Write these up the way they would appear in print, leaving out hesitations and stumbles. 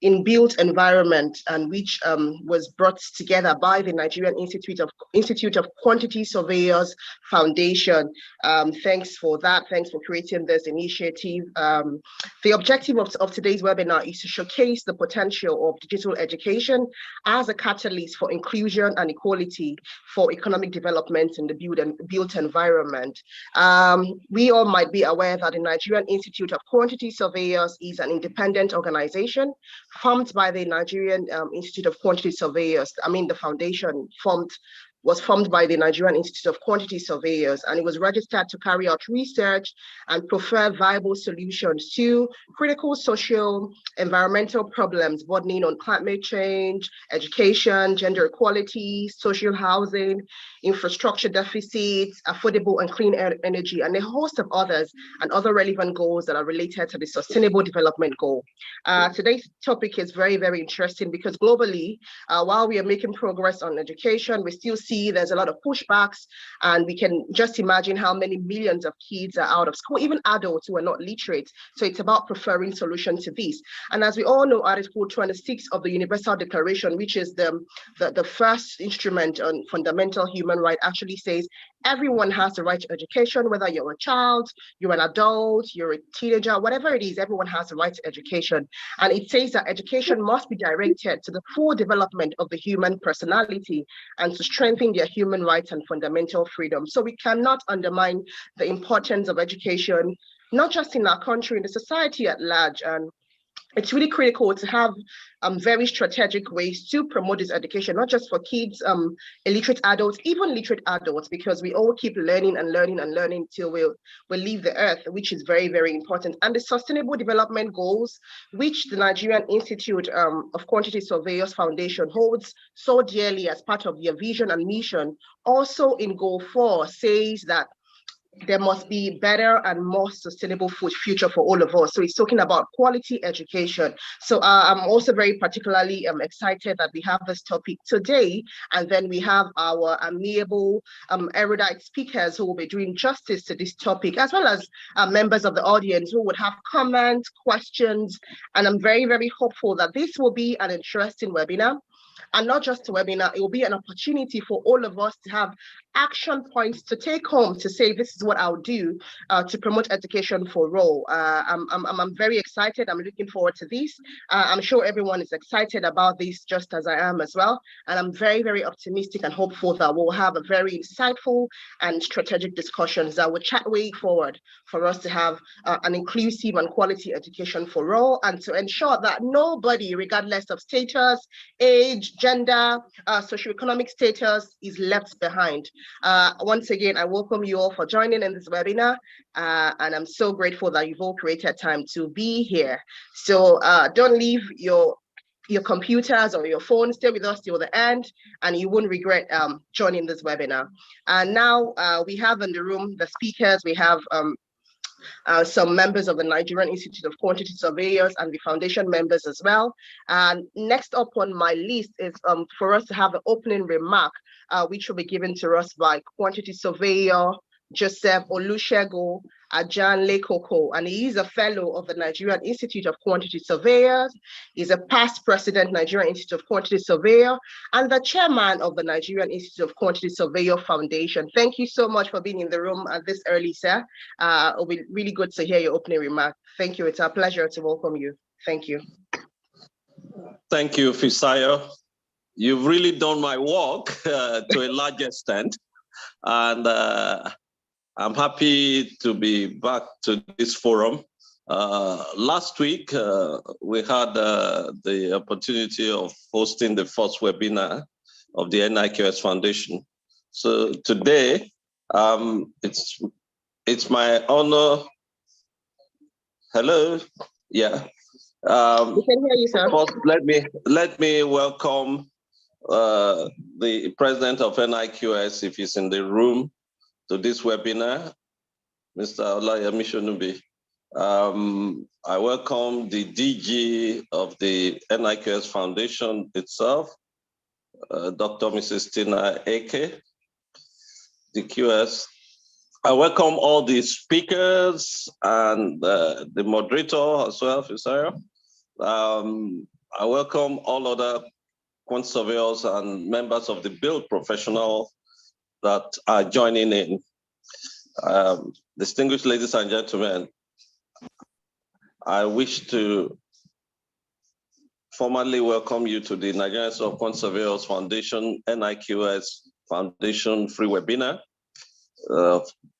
in built environment, and which was brought together by the Nigerian Institute of Quantity Surveyors Foundation. Thanks for that. Thanks for creating this initiative. The objective of today's webinar is to showcase the potential of digital education as a catalyst for inclusion and equality for economic development in the built environment. We all might be aware that the Nigerian Institute of Quantity Surveyors is an independent organization formed by the Nigerian Institute of Quantity Surveyors. The foundation was formed by the Nigerian Institute of Quantity Surveyors, and it was registered to carry out research and prefer viable solutions to critical social, environmental problems burdening on climate change, education, gender equality, social housing, infrastructure deficits, affordable and clean energy, and a host of others and other relevant goals that are related to the Sustainable Development Goal. Today's topic is very, very interesting because globally, while we are making progress on education, we still see there's a lot of pushbacks, and we can just imagine how many millions of kids are out of school, even adults who are not literate. So it's about preferring solutions to this. And as we all know, Article 26 of the Universal Declaration, which is the first instrument on fundamental human rights, actually says everyone has the right to education, whether you're a child, you're an adult, you're a teenager, whatever it is, everyone has the right to education. And it says that education must be directed to the full development of the human personality and to strengthen their human rights and fundamental freedom. So we cannot undermine the importance of education, not just in our country, in the society at large. And it's really critical to have very strategic ways to promote this education, not just for kids, illiterate adults, even literate adults, because we all keep learning and learning and learning till we'll leave the earth, which is very, very important. And the Sustainable Development Goals, which the Nigerian Institute of Quantity Surveyors Foundation holds so dearly as part of their vision and mission, also in Goal 4 says that there must be better and more sustainable future for all of us. So it's talking about quality education. So I'm also very particularly excited that we have this topic today, and then we have our amiable erudite speakers who will be doing justice to this topic, as well as members of the audience who would have comments, questions, and I'm very, very hopeful that this will be an interesting webinar. And not just a webinar, it will be an opportunity for all of us to have action points to take home to say, this is what I'll do to promote education for all. I'm very excited. I'm looking forward to this. I'm sure everyone is excited about this just as I am as well. And I'm very, very optimistic and hopeful that we'll have a very insightful and strategic discussions that will chat way forward for us to have an inclusive and quality education for all, and to ensure that nobody, regardless of status, age, gender, socioeconomic status, is left behind. Once again, I welcome you all for joining in this webinar, and I'm so grateful that you've all created time to be here. So don't leave your computers or your phone. Stay with us till the end, and you won't regret joining this webinar. And now we have in the room the speakers. We have some members of the Nigerian Institute of Quantity Surveyors and the foundation members as well. And next up on my list is for us to have an opening remark, which will be given to us by quantity surveyor Joseph Olusegun Ajanlekoko, and he is a fellow of the Nigerian Institute of Quantity Surveyors. He's a past president, Nigerian Institute of Quantity Surveyor, and the chairman of the Nigerian Institute of Quantity Surveyor Foundation. Thank you so much for being in the room at this early, sir. It'll be really good to hear your opening remark. Thank you. It's our pleasure to welcome you. Thank you. Thank you, Fisayo. You've really done my work to a large extent, and I'm happy to be back to this forum. Last week, we had the opportunity of hosting the first webinar of the NIQS Foundation. So today, it's my honor. Hello, yeah. We can hear you, sir. First, let me welcome the president of NIQS, if he's in the room, to this webinar, Mr. Olayemi Shonubi. I welcome the DG of the NIQS Foundation itself, Dr. Mrs. Tina Eke, the QS. I welcome all the speakers and the moderator as well, Fisara. I welcome all other quant surveyors and members of the build professional that are joining in. Distinguished ladies and gentlemen, I wish to formally welcome you to the Nigerian Institute of Quant Surveyors Foundation, NIQS Foundation free webinar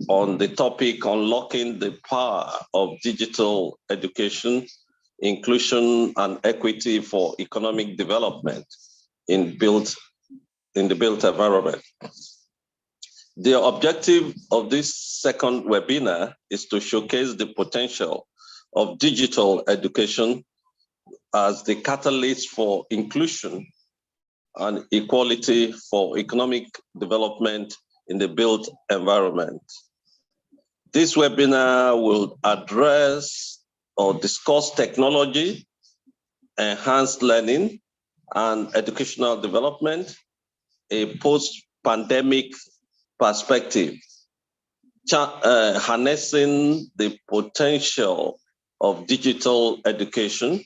on the topic Unlocking the Power of Digital Education, Inclusion and Equity for Economic Development in the built environment. The objective of this second webinar is to showcase the potential of digital education as the catalyst for inclusion and equality for economic development in the built environment. This webinar will address or discuss technology, enhanced learning, and educational development, a post-pandemic perspective, harnessing the potential of digital education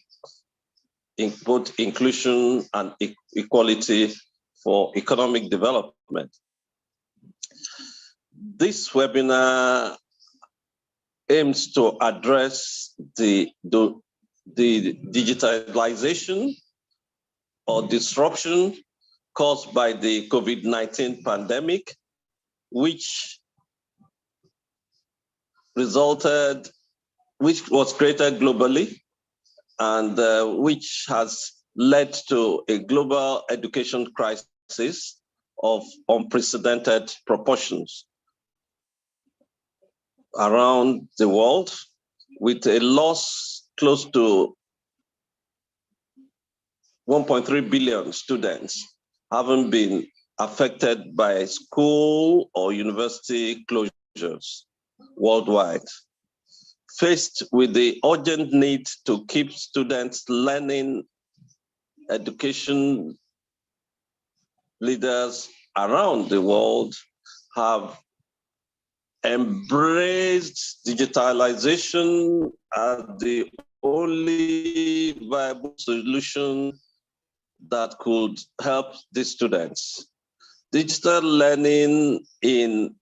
in both inclusion and equality for economic development. This webinar aims to address the digitalization or disruption caused by the COVID-19 pandemic, which was created globally and which has led to a global education crisis of unprecedented proportions around the world, with a loss close to 1.3 billion students having been affected by school or university closures worldwide. Faced with the urgent need to keep students learning, education leaders around the world have embraced digitalization as the only viable solution that could help the students. Digital learning in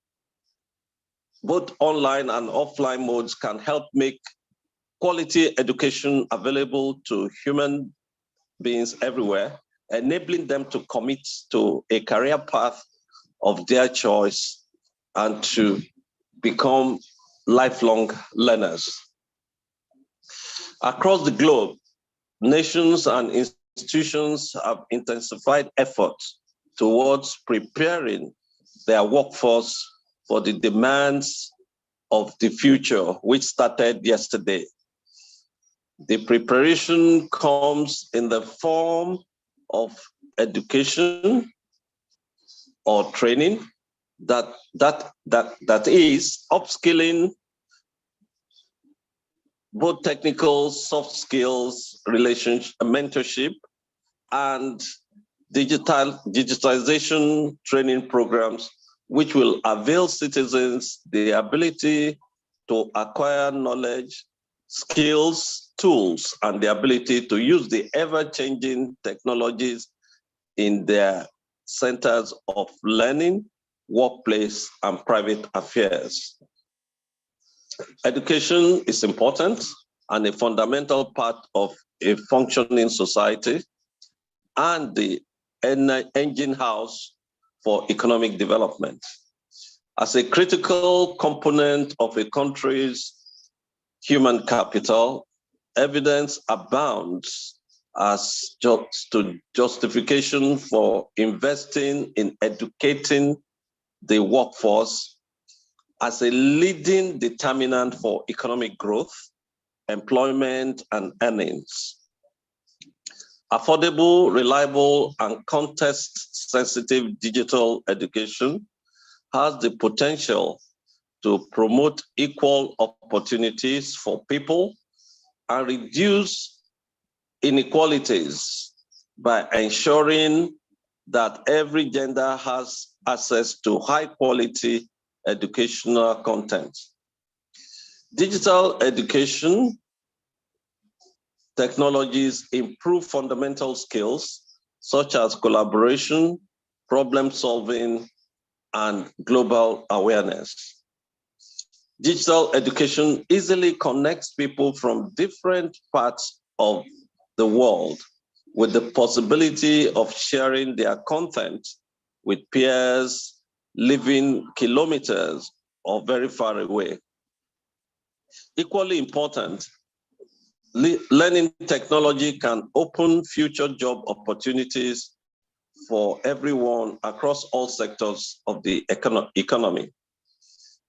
both online and offline modes can help make quality education available to human beings everywhere, enabling them to commit to a career path of their choice and to become lifelong learners. Across the globe, nations and institutions have intensified efforts towards preparing their workforce for the demands of the future, which started yesterday. The preparation comes in the form of education or training that is upskilling, both technical, soft skills, relationship, mentorship, and digitization training programs, which will avail citizens the ability to acquire knowledge, skills, tools, and the ability to use the ever-changing technologies in their centers of learning, workplace, and private affairs. Education is important and a fundamental part of a functioning society and the engine house for economic development. As a critical component of a country's human capital, evidence abounds as to justification for investing in educating the workforce as a leading determinant for economic growth, employment, and earnings. Affordable, reliable, and context-sensitive digital education has the potential to promote equal opportunities for people and reduce inequalities by ensuring that every gender has access to high-quality educational content. Digital education technologies improve fundamental skills such as collaboration, problem solving, and global awareness. Digital education easily connects people from different parts of the world with the possibility of sharing their content with peers living kilometers or very far away. Equally important, learning technology can open future job opportunities for everyone across all sectors of the economy.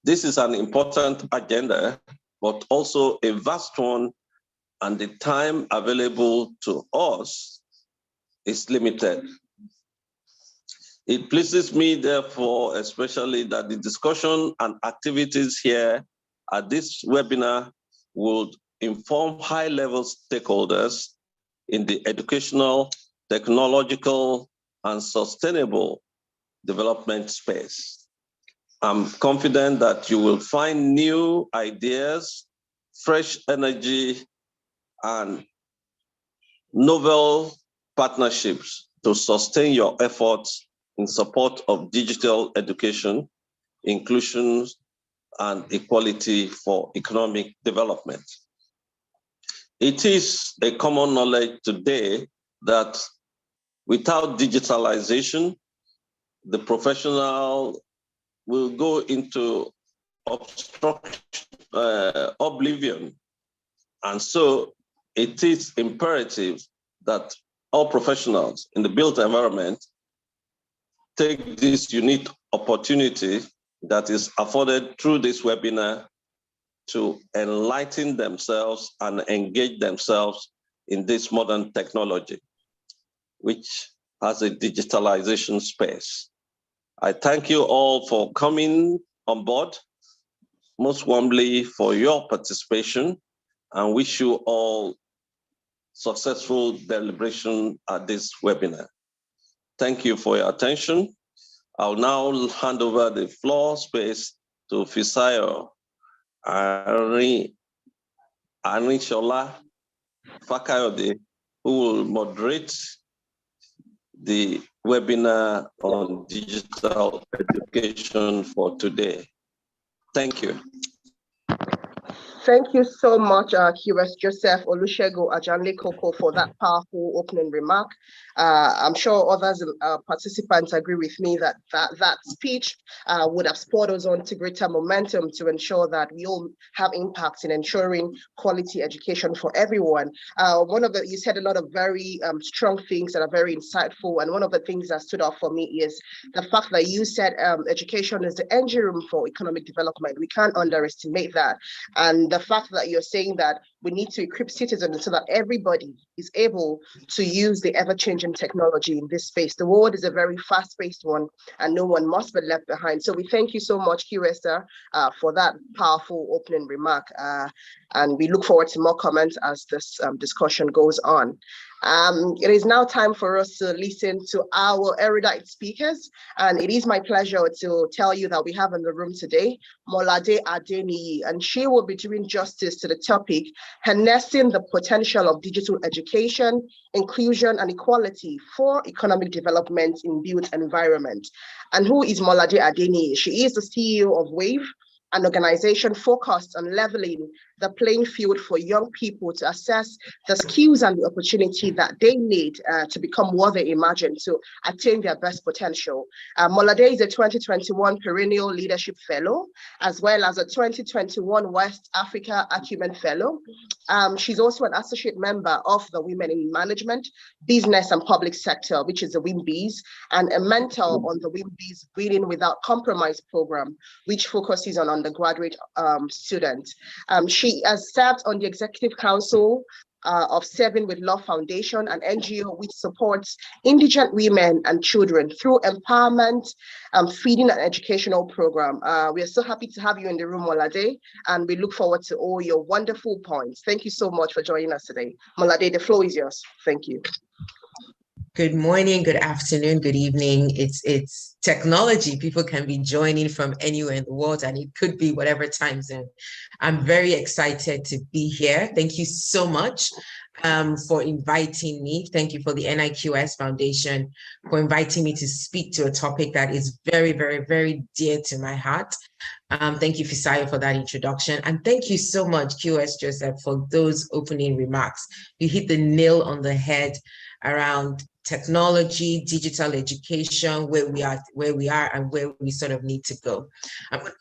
This is an important agenda, but also a vast one, and the time available to us is limited. It pleases me, therefore, especially that the discussion and activities here at this webinar would inform high-level stakeholders in the educational, technological, and sustainable development space. I'm confident that you will find new ideas, fresh energy, and novel partnerships to sustain your efforts in support of digital education, inclusion, and equality for economic development. It is a common knowledge today that without digitalization, the professional will go into oblivion. And so it is imperative that all professionals in the built environment take this unique opportunity that is afforded through this webinar to enlighten themselves and engage themselves in this modern technology, which has a digitalization space. I thank you all for coming on board, most warmly for your participation, and wish you all successful deliberation at this webinar. Thank you for your attention. I'll now hand over the floor space to Fisayo Anishola Fakayode, who will moderate the webinar on digital education for today. Thank you. Thank you so much, QS Joseph Olusegun Ajanle Koko, for that powerful opening remark. I'm sure others participants agree with me that that speech would have spurred us on to greater momentum to ensure that we all have impact in ensuring quality education for everyone. You said a lot of very strong things that are very insightful, and one of the things that stood out for me is the fact that you said education is the engine room for economic development. We can't underestimate that. And the fact that you're saying that we need to equip citizens so that everybody is able to use the ever-changing technology in this space. The world is a very fast-paced one, and no one must be left behind. So we thank you so much, QS, for that powerful opening remark. And we look forward to more comments as this discussion goes on. It is now time for us to listen to our erudite speakers, and it is my pleasure to tell you that we have in the room today Molade Adeniyi, and she will be doing justice to the topic, harnessing the potential of digital education, inclusion, and equality for economic development in built environment. And who is Molade Adeniyi? She is the CEO of WAVE, an organization focused on leveling the playing field for young people to assess the skills and the opportunity that they need to become what they imagine, to attain their best potential. Molade is a 2021 Perennial Leadership Fellow, as well as a 2021 West Africa Acumen Fellow. She's also an associate member of the Women in Management, Business and Public Sector, which is the WIMBIS, and a mentor on the WIMBIS Winning Without Compromise program, which focuses on undergraduate students. She has served on the Executive Council of Serving with Love Foundation, an NGO which supports indigent women and children through empowerment, feeding and educational program. We are so happy to have you in the room, Molade, and we look forward to all your wonderful points. Thank you so much for joining us today. Molade, the floor is yours. Thank you. Good morning, good afternoon, good evening. It's technology. People can be joining from anywhere in the world, and it could be whatever time zone. I'm very excited to be here. Thank you so much for inviting me. Thank you for the NIQS Foundation for inviting me to speak to a topic that is very, very, very dear to my heart. Thank you, Fisayo, for that introduction. And thank you so much, QS Joseph, for those opening remarks. You hit the nail on the head around technology, digital education, where we are, and where we sort of need to go.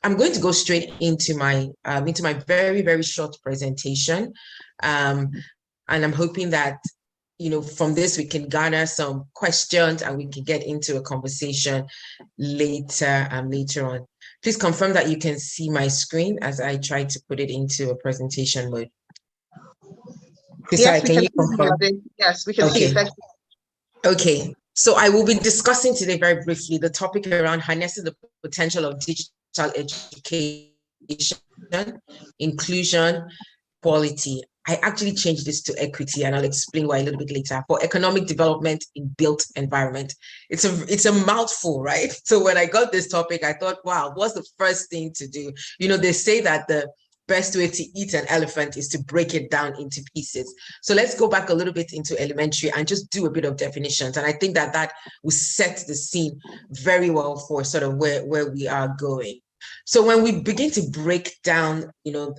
I'm going to go straight into my very, very short presentation. And I'm hoping that, from this we can garner some questions and we can get into a conversation later on. Please confirm that you can see my screen as I try to put it into a presentation mode. Yes, can you confirm? Yes, we can see you. Thank you. Okay, so I will be discussing today very briefly the topic around harnessing the potential of digital education, inclusion, quality. I actually changed this to equity, and I'll explain why a little bit later. For economic development in built environment. It's a mouthful, right? So when I got this topic, I thought, wow, what's the first thing to do? They say that the best way to eat an elephant is to break it down into pieces. So let's go back a little bit into elementary and just do a bit of definitions. And I think that will set the scene very well for sort of where we are going. So when we begin to break down, the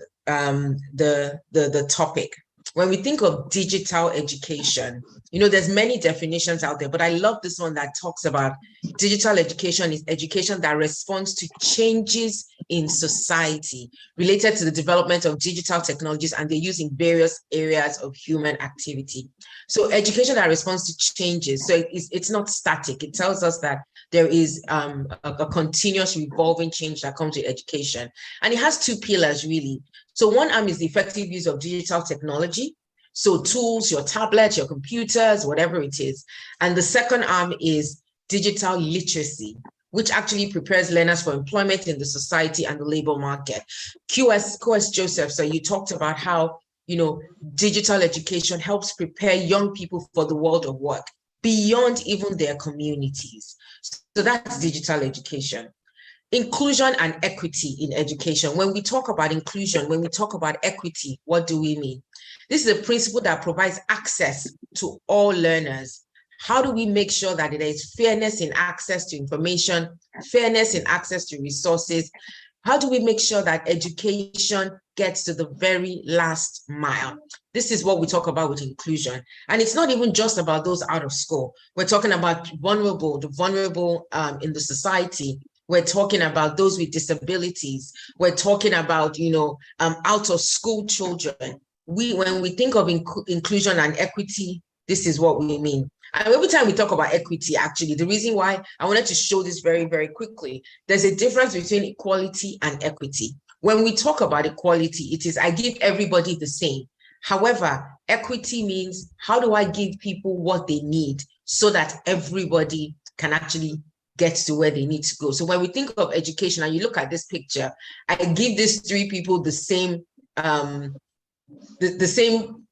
topic, when we think of digital education, there's many definitions out there, but I love this one that talks about digital education is education that responds to changes in society related to the development of digital technologies and their use in various areas of human activity. So education that responds to changes. So it's not static. It tells us that there is a continuous revolving change that comes with education. And it has two pillars, really. So one arm is the effective use of digital technology. So tools, your tablets, your computers, whatever it is. And the second arm is digital literacy, which actually prepares learners for employment in the society and the labor market. QS Joseph, so you talked about how, digital education helps prepare young people for the world of work beyond even their communities. So that's digital education. Inclusion and equity in education. When we talk about inclusion, when we talk about equity, what do we mean? This is a principle that provides access to all learners. How do we make sure that there is fairness in access to information, fairness in access to resources? How do we make sure that education gets to the very last mile? This is what we talk about with inclusion. And it's not even just about those out of school. We're talking about the vulnerable in the society. We're talking about those with disabilities. We're talking about, out of school children. When we think of inclusion and equity, this is what we mean. And every time we talk about equity, actually, the reason why I wanted to show this very, very quickly, there's a difference between equality and equity. When we talk about equality, it is I give everybody the same. However, equity means how do I give people what they need so that everybody can actually get to where they need to go. So when we think of education and you look at this picture, I give these three people the same, the same,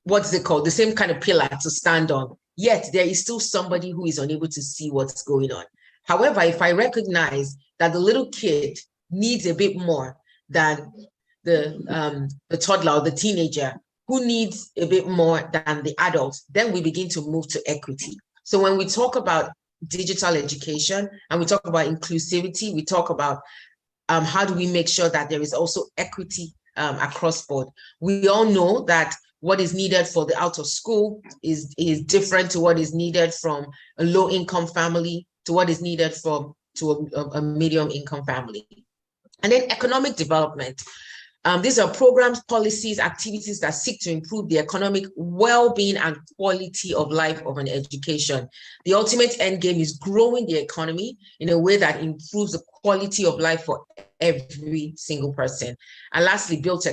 what's it called? The same kind of pillar to stand on. Yet there is still somebody who is unable to see what's going on. However, if I recognize that the little kid needs a bit more than the toddler or the teenager who needs a bit more than the adult, then we begin to move to equity. So when we talk about digital education and we talk about inclusivity, we talk about how do we make sure that there is also equity across board. We all know that what is needed for the out of school is different to what is needed from a low income family to what is needed to a medium income family. And then economic development. These are programs, policies, activities that seek to improve the economic well-being and quality of life of an education. The ultimate end game is growing the economy in a way that improves the quality of life for every single person. And lastly, built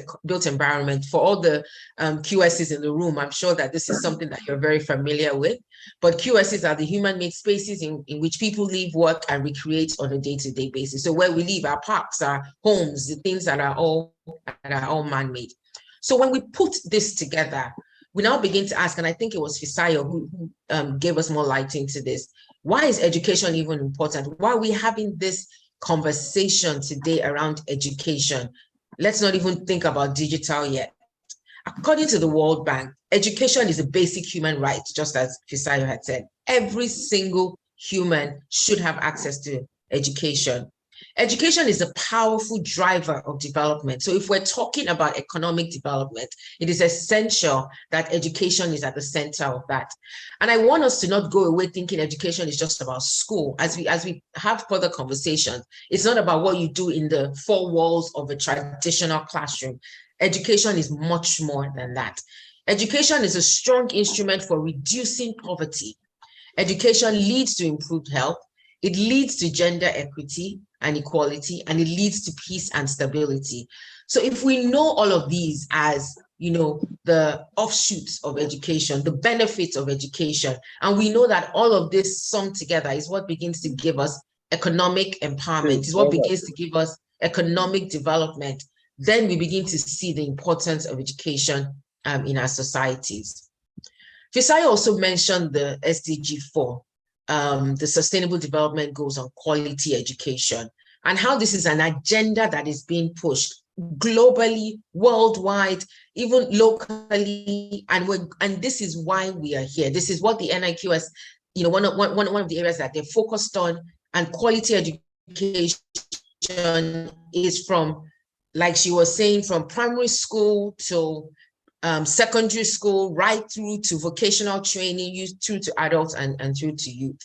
environment. For all the QSs in the room, I'm sure that this is something that you're very familiar with. But QSs are the human-made spaces in which people live, work, and recreate on a day-to-day basis. So where we live, our parks, our homes, the things that are all man-made. So when we put this together, we now begin to ask, and I think it was Fisayo who gave us more light into this. Why is education even important? Why are we having this conversation today around education? Let's not even think about digital yet. According to the World Bank, education is a basic human right, just as Fisayo had said. Every single human should have access to education. Education is a powerful driver of development. So if we're talking about economic development, it is essential that education is at the center of that. And I want us to not go away thinking education is just about school. As we have further conversations, it's not about what you do in the four walls of a traditional classroom. Education is much more than that. Education is a strong instrument for reducing poverty. Education leads to improved health. It leads to gender equity and equality, and it leads to peace and stability. So if we know all of these as, you know, the offshoots of education, the benefits of education, and we know that all of this summed together is what begins to give us economic empowerment, is what begins to give us economic development, then we begin to see the importance of education in our societies. Fisayo also mentioned the SDG 4, the Sustainable Development Goals on quality education, and how this is an agenda that is being pushed globally, worldwide, even locally, and this is why we are here. This is what the NIQS, you know, one of the areas that they're focused on, and quality education is from, like she was saying, from primary school to secondary school, right through to vocational training, through to adults and through to youth.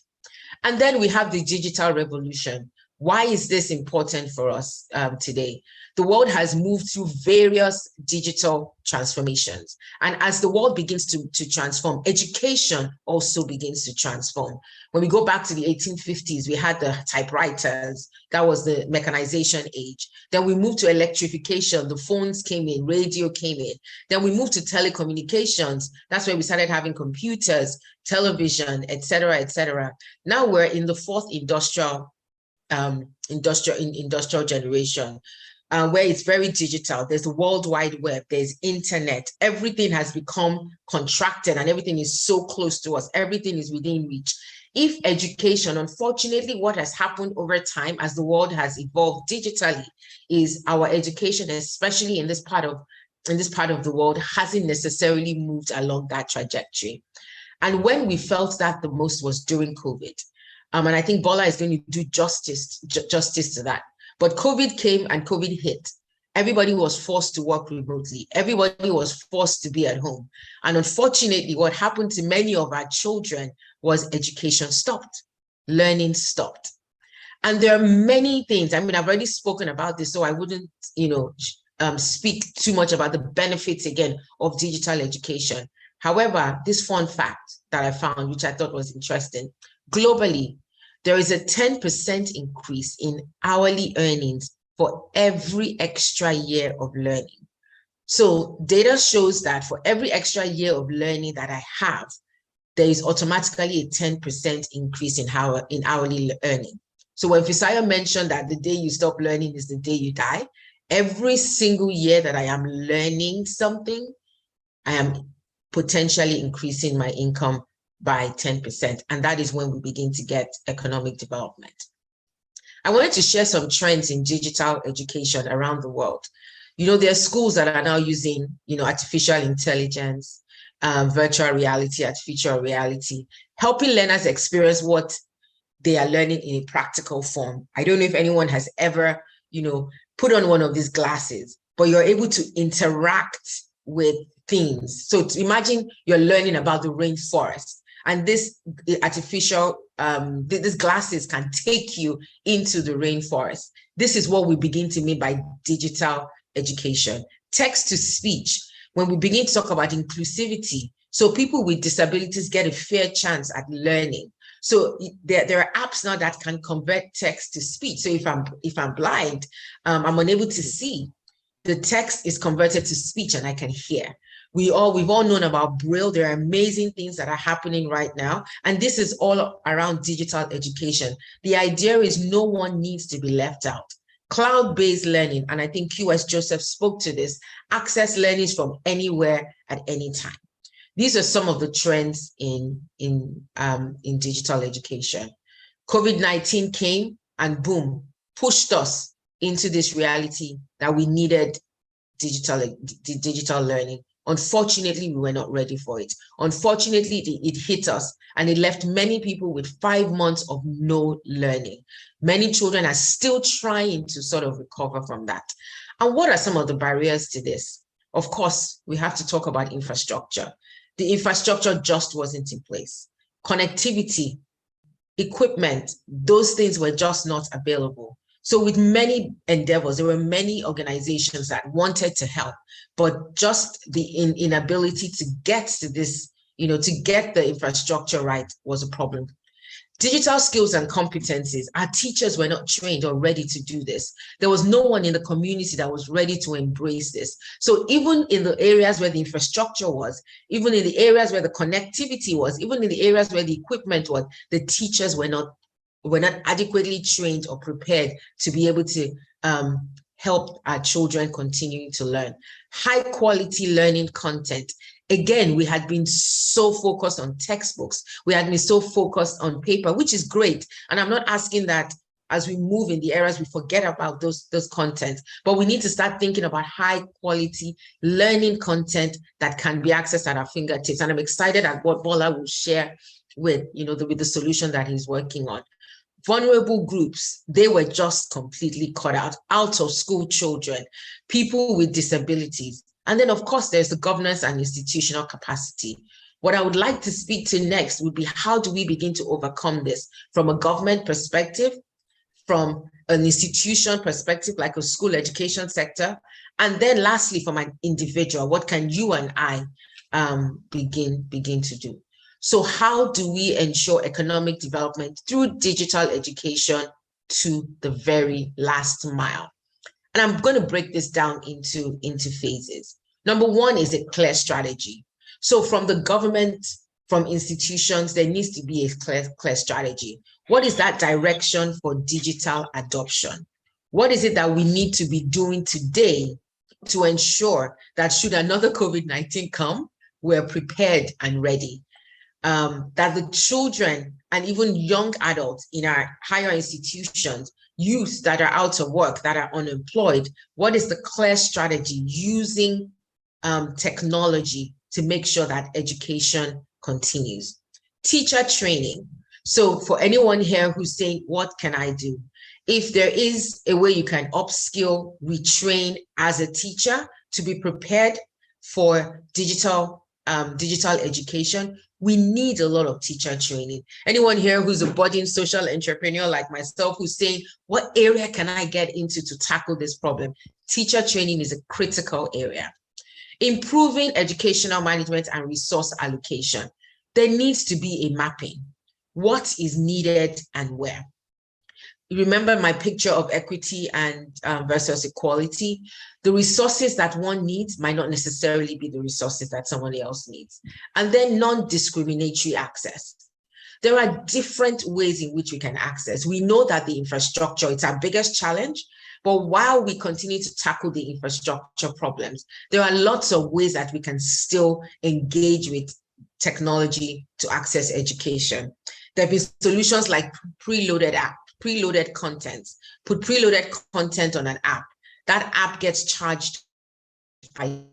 And then we have the digital revolution. Why is this important for us today? The world has moved through various digital transformations. And as the world begins to transform, education also begins to transform. When we go back to the 1850s, we had the typewriters. That was the mechanization age. Then we moved to electrification. The phones came in, radio came in. Then we moved to telecommunications. That's where we started having computers, television, et cetera, et cetera. Now we're in the fourth industrial generation, where it's very digital. There's the World Wide Web, there's internet. Everything has become contracted and everything is so close to us. Everything is within reach. If education, unfortunately, what has happened over time as the world has evolved digitally is our education, especially in this part of the world, hasn't necessarily moved along that trajectory. And when we felt that the most was during COVID. And I think Bola is going to do justice to that. But COVID came and COVID hit. Everybody was forced to work remotely. Everybody was forced to be at home. And unfortunately, what happened to many of our children was education stopped, learning stopped. And there are many things. I mean, I've already spoken about this, so I wouldn't, speak too much about the benefits again of digital education. However, this fun fact that I found, which I thought was interesting, globally, there is a 10% increase in hourly earnings for every extra year of learning. So data shows that for every extra year of learning that I have, there is automatically a 10% increase in hourly earning. So when Fisayo mentioned that the day you stop learning is the day you die, every single year that I am learning something, I am potentially increasing my income by 10%. And that is when we begin to get economic development. I wanted to share some trends in digital education around the world. You know, there are schools that are now using, artificial intelligence, virtual reality, artificial reality, helping learners experience what they are learning in a practical form. I don't know if anyone has ever, put on one of these glasses, but you're able to interact with things. So imagine you're learning about the rainforest. And this artificial, these glasses can take you into the rainforest. This is what we begin to mean by digital education. Text to speech, when we begin to talk about inclusivity, so people with disabilities get a fair chance at learning. So there are apps now that can convert text to speech. So if I'm blind, I'm unable to see, the text is converted to speech and I can hear. We've all known about Braille. There are amazing things that are happening right now. And this is all around digital education. The idea is no one needs to be left out. Cloud-based learning, and I think QS Joseph spoke to this, access learning from anywhere at any time. These are some of the trends in digital education. COVID-19 came and boom, pushed us into this reality that we needed digital learning. Unfortunately, we were not ready for it. Unfortunately, it hit us and it left many people with 5 months of no learning. Many children are still trying to sort of recover from that. And what are some of the barriers to this? Of course, we have to talk about infrastructure. The infrastructure just wasn't in place. Connectivity, equipment, those things were just not available. So with many endeavors, there were many organizations that wanted to help, but just the inability to get to this, to get the infrastructure right was a problem. Digital skills and competencies, our teachers were not trained or ready to do this. There was no one in the community that was ready to embrace this. So even in the areas where the infrastructure was, even in the areas where the connectivity was, even in the areas where the equipment was, the teachers were not adequately trained or prepared to be able to help our children continuing to learn. High quality learning content. Again, we had been so focused on textbooks. We had been so focused on paper, which is great. And I'm not asking that as we move in the areas, we forget about those contents, but we need to start thinking about high quality learning content that can be accessed at our fingertips. And I'm excited at what Bola will share with, with the solution that he's working on. Vulnerable groups, they were just completely cut out of school children, people with disabilities. And then, of course, there's the governance and institutional capacity. What I would like to speak to next would be how do we begin to overcome this from a government perspective, from an institution perspective, like a school education sector, and then lastly, from an individual, what can you and I begin to do? So how do we ensure economic development through digital education to the very last mile? And I'm going to break this down into phases. Number one is a clear strategy. So from the government, from institutions, there needs to be a clear strategy. What is that direction for digital adoption? What is it that we need to be doing today to ensure that should another COVID-19 come, we're prepared and ready? That the children and even young adults in our higher institutions, youth that are out of work, that are unemployed, what is the clear strategy using technology to make sure that education continues? Teacher training. So for anyone here who's saying, what can I do? If there is a way you can upskill, retrain as a teacher to be prepared for digital education, we need a lot of teacher training. Anyone here who's a budding social entrepreneur like myself who's saying, what area can I get into to tackle this problem? Teacher training is a critical area. Improving educational management and resource allocation. There needs to be a mapping. What is needed and where? Remember my picture of equity and versus equality. The resources that one needs might not necessarily be the resources that someone else needs. And then non-discriminatory access. There are different ways in which we can access. We know that the infrastructure, it's our biggest challenge, but while we continue to tackle the infrastructure problems, there are lots of ways that we can still engage with technology to access education. There have been solutions like preloaded content. Put preloaded content on an app. That app gets charged by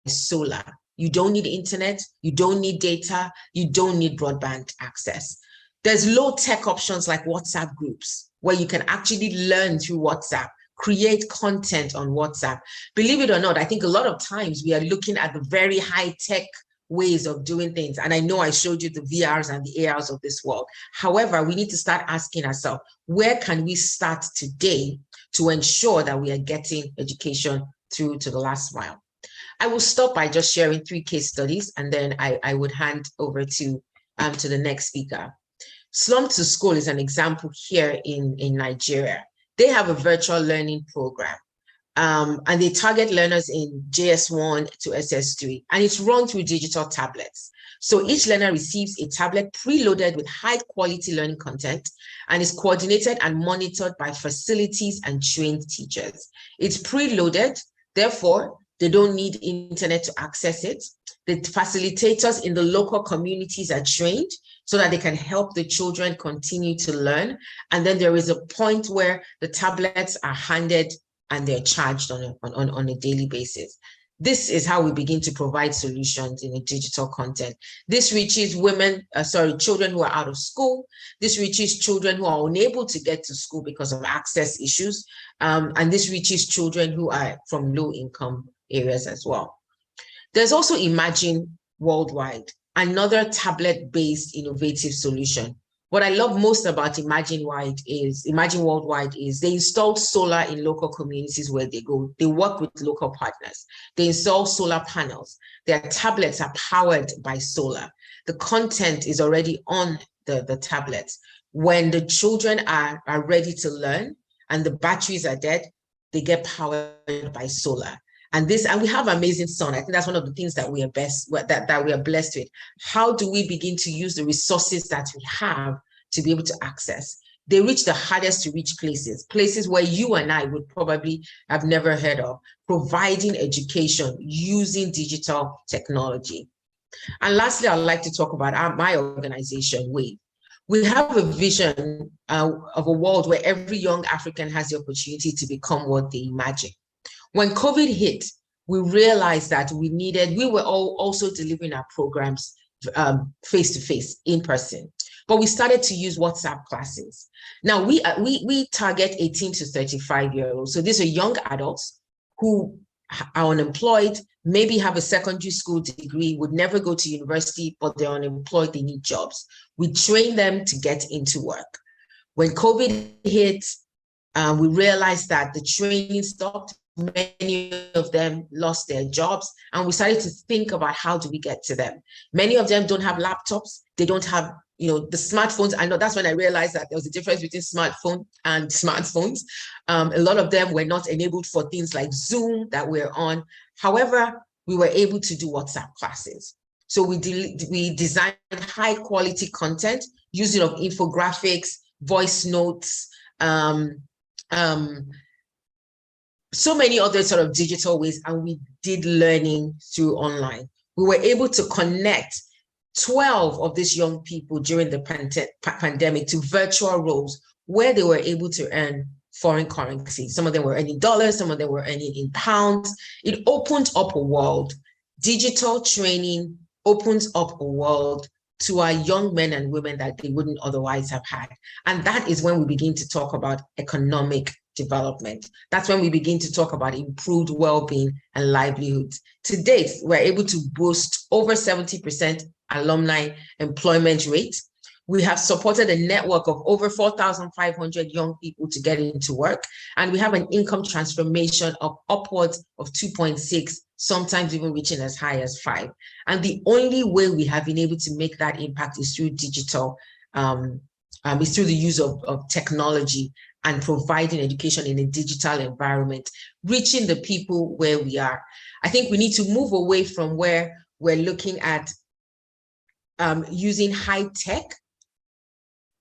solar. You don't need internet, you don't need data, you don't need broadband access. There's low-tech options like WhatsApp groups, where you can actually learn through WhatsApp, create content on WhatsApp. Believe it or not, I think a lot of times we are looking at the very high-tech ways of doing things. And I know I showed you the VRs and the ARs of this world. However, we need to start asking ourselves, where can we start today to ensure that we are getting education through to the last mile? I will stop by just sharing 3 case studies, and then I would hand over to the next speaker. Slum to School is an example here in Nigeria. They have a virtual learning program. And they target learners in JS1 to SS3, and it's run through digital tablets. So each learner receives a tablet preloaded with high quality learning content and is coordinated and monitored by facilities and trained teachers. It's preloaded, therefore, They don't need internet to access it. The facilitators in the local communities are trained so that they can help the children continue to learn. And then there is a point where the tablets are handed and they're charged on a daily basis. This is how we begin to provide solutions in a digital content. This reaches children who are out of school. This reaches children who are unable to get to school because of access issues. And this reaches children who are from low income areas as well. There's also Imagine Worldwide, another tablet-based innovative solution. What I love most about Imagine Worldwide is they install solar in local communities where they go. They work with local partners. They install solar panels. Their tablets are powered by solar. The content is already on the tablets. When the children are ready to learn and the batteries are dead, they get powered by solar. And we have amazing sun. I think that's one of the things that we are blessed with. How do we begin to use the resources that we have to be able to access? They reach the hardest to reach places where you and I would probably have never heard of, providing education using digital technology. And lastly, I'd like to talk about my organization, WAVE. We have a vision of a world where every young African has the opportunity to become what they imagine. When COVID hit, we realized that we were also delivering our programs face-to-face, in person, but we started to use WhatsApp classes. Now we target 18 to 35-year-olds. So these are young adults who are unemployed, maybe have a secondary school degree, would never go to university, but they're unemployed, they need jobs. We train them to get into work. When COVID hit, we realized that the training stopped. Many of them lost their jobs, and we started to think about how do we get to them. Many of them don't have laptops. They don't have, the smartphones. I know that's when I realized that there was a difference between smartphone and smartphones. A lot of them were not enabled for things like Zoom that we're on. However, we were able to do WhatsApp classes. So we designed high quality content using of infographics, voice notes, so many other sort of digital ways, and we did learning through online. We were able to connect 12 of these young people during the pandemic to virtual roles where they were able to earn foreign currency. Some of them were earning dollars, some of them were earning in pounds. It opened up a world. Digital training opens up a world to our young men and women that they wouldn't otherwise have had. And that is when we begin to talk about economic development. That's when we begin to talk about improved well-being and livelihoods. To date, we're able to boast over 70% alumni employment rate. We have supported a network of over 4,500 young people to get into work. And we have an income transformation of upwards of 2.6, sometimes even reaching as high as 5. And the only way we have been able to make that impact is through digital, is through the use of technology and providing education in a digital environment, reaching the people where we are. I think we need to move away from where we're looking at using high tech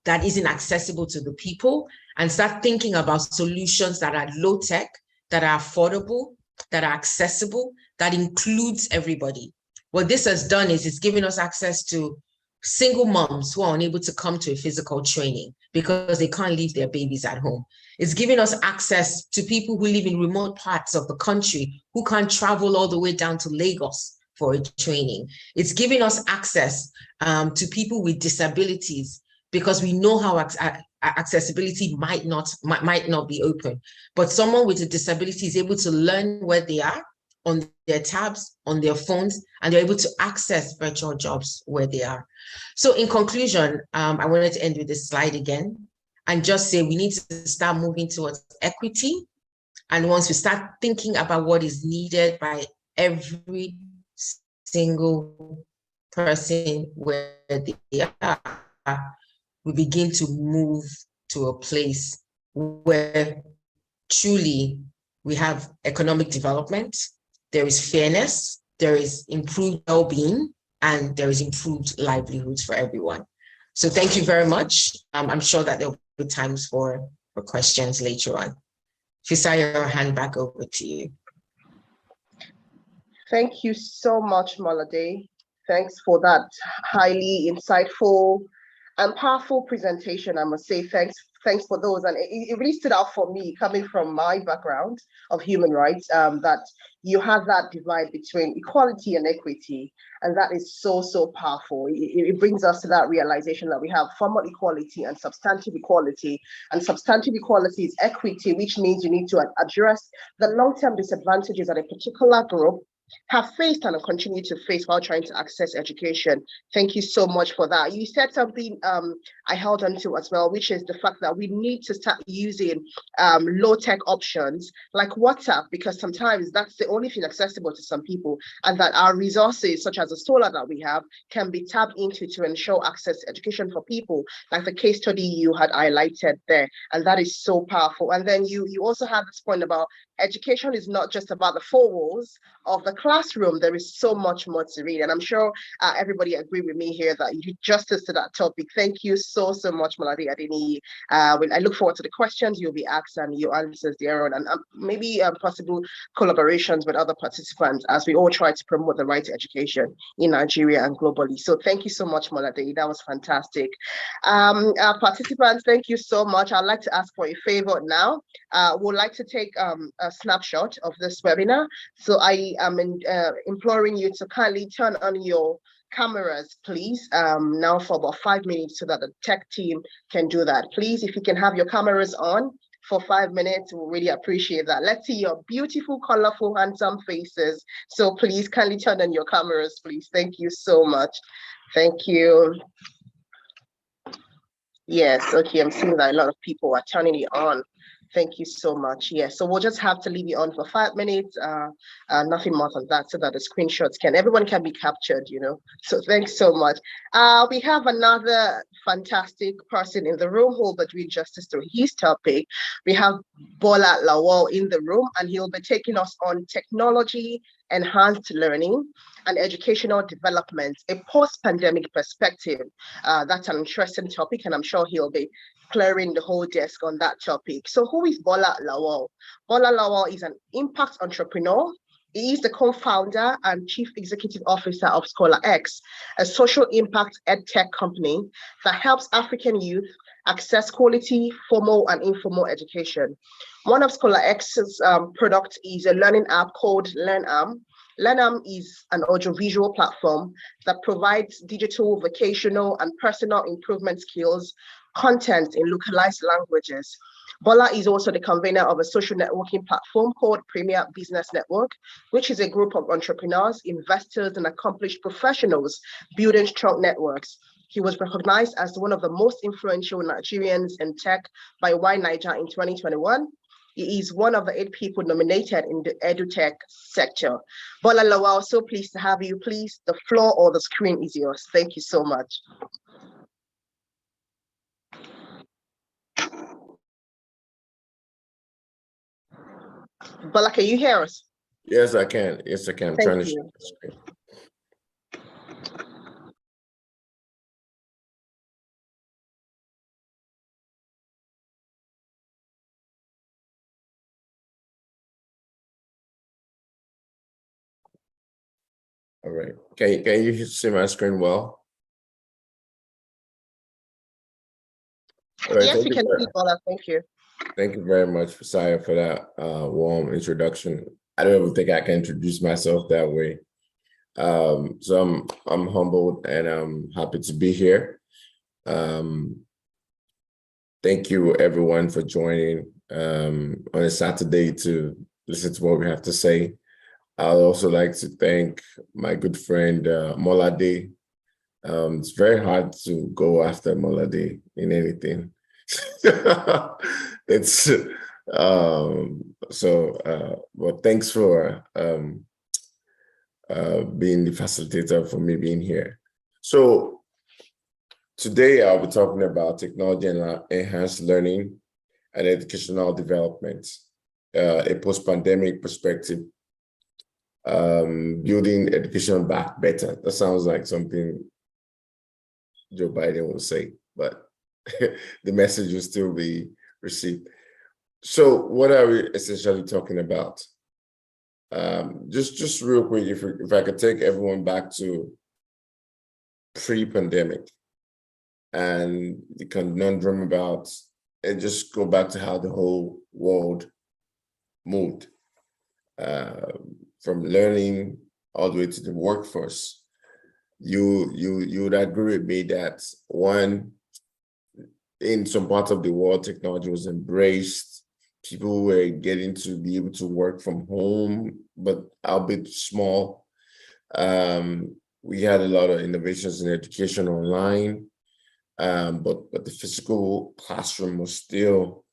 that isn't accessible to the people and start thinking about solutions that are low tech, that are affordable, that are accessible, that includes everybody. What this has done is it's given us access to single moms who are unable to come to a physical training because they can't leave their babies at home. It's giving us access to people who live in remote parts of the country who can't travel all the way down to Lagos for a training. It's giving us access to people with disabilities because we know how accessibility might not be open, but someone with a disability is able to learn where they are on their tabs, on their phones, and they're able to access virtual jobs where they are. So in conclusion, I wanted to end with this slide again and just say we need to start moving towards equity. And once we start thinking about what is needed by every single person where they are, we begin to move to a place where truly we have economic development, there is fairness, there is improved well-being, and there is improved livelihoods for everyone. So thank you very much. I'm sure that there will be times for questions later on. Fisayo, I'll hand back over to you. Thank you so much, Malade. Thanks for that highly insightful and powerful presentation. I must say thanks for those. And it really stood out for me, coming from my background of human rights, that you have that divide between equality and equity. And that is so, so powerful. It brings us to that realization that we have formal equality and substantive equality. And substantive equality is equity, which means you need to address the long-term disadvantages that a particular group have faced and continue to face while trying to access education. Thank you so much for that. You said something I held on to as well, which is the fact that we need to start using low-tech options like WhatsApp, because sometimes that's the only thing accessible to some people, and that our resources, such as the solar that we have, can be tapped into to ensure access to education for people, like the case study you had highlighted there. And that is so powerful. And then you also have this point about education is not just about the four walls of the classroom. There is so much more to read, and I'm sure everybody agree with me here that you did justice to that topic. Thank you so much, Maladi Adini. I look forward to the questions you'll be asked and your answers thereon, and maybe possible collaborations with other participants as we all try to promote the right to education in Nigeria and globally. So thank you so much, Maladi. That was fantastic. Participants, thank you so much. I'd like to ask for a favor now. Would like to take a snapshot of this webinar. So I am imploring you to kindly turn on your cameras, please, now for about 5 minutes so that the tech team can do that. Please, if you can have your cameras on for 5 minutes, we'll really appreciate that. Let's see your beautiful, colorful, handsome faces. So please kindly turn on your cameras, please. Thank you so much. Thank you. Yes, okay, I'm seeing that a lot of people are turning it on. Thank you so much. Yes, so we'll just have to leave it on for 5 minutes, nothing more than that, so that the screenshots everyone can be captured, you know. So thanks so much. We have another fantastic person in the room who will be doing justice to his topic. We have Bola Lawal in the room, and he'll be taking us on technology, enhanced learning, and educational development, a post-pandemic perspective. That's an interesting topic, and I'm sure he'll be clearing the whole desk on that topic. So who is Bola Lawal? Bola Lawal is an impact entrepreneur. He is the co-founder and chief executive officer of ScholarX, a social impact edtech company that helps African youth access quality formal and informal education. One of ScholarX's products is a learning app called LearnArm. LearnArm is an audiovisual platform that provides digital, vocational, and personal improvement skills content in localized languages. Bola is also the convener of a social networking platform called Premier Business Network, which is a group of entrepreneurs, investors, and accomplished professionals building strong networks. He was recognized as one of the most influential Nigerians in tech by Why Niger in 2021. He is one of the 8 people nominated in the edutech sector. Bola Lawal, so pleased to have you. Please, the floor or the screen is yours. Thank you so much. Bola, can you hear us? Yes, I can. Yes, I can. I'm trying to share the screen. All right. Can you see my screen well? All right, yes, we can see Bola. Thank you. Thank you very much, Saya, for that warm introduction. I don't even think I can introduce myself that way. So I'm humbled and I'm happy to be here. Thank you everyone for joining on a Saturday to listen to what we have to say. I'd also like to thank my good friend Molade. It's very hard to go after Molade in anything. It's well, thanks for being the facilitator for me being here. So today I'll be talking about technology and enhanced learning and educational development, a post-pandemic perspective, building education back better. That sounds like something Joe Biden will say, but the message will still be received. So what are we essentially talking about? Just real quick, if I could take everyone back to pre-pandemic and the conundrum about and just go back to how the whole world moved from learning all the way to the workforce. You would agree with me that one, in some parts of the world, technology was embraced. People were getting to be able to work from home, but albeit small. We had a lot of innovations in education online, but the physical classroom was still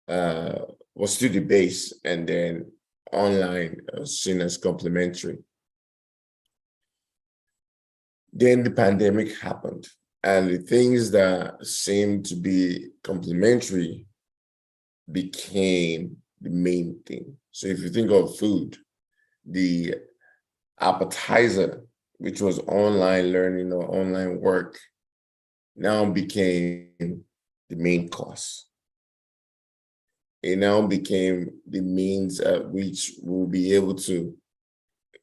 the base, and then online was seen as complementary. Then the pandemic happened, and the things that seemed to be complementary became the main thing. So if you think of food, the appetizer, which was online learning or online work, now became the main course. It now became the means at which we'll be able to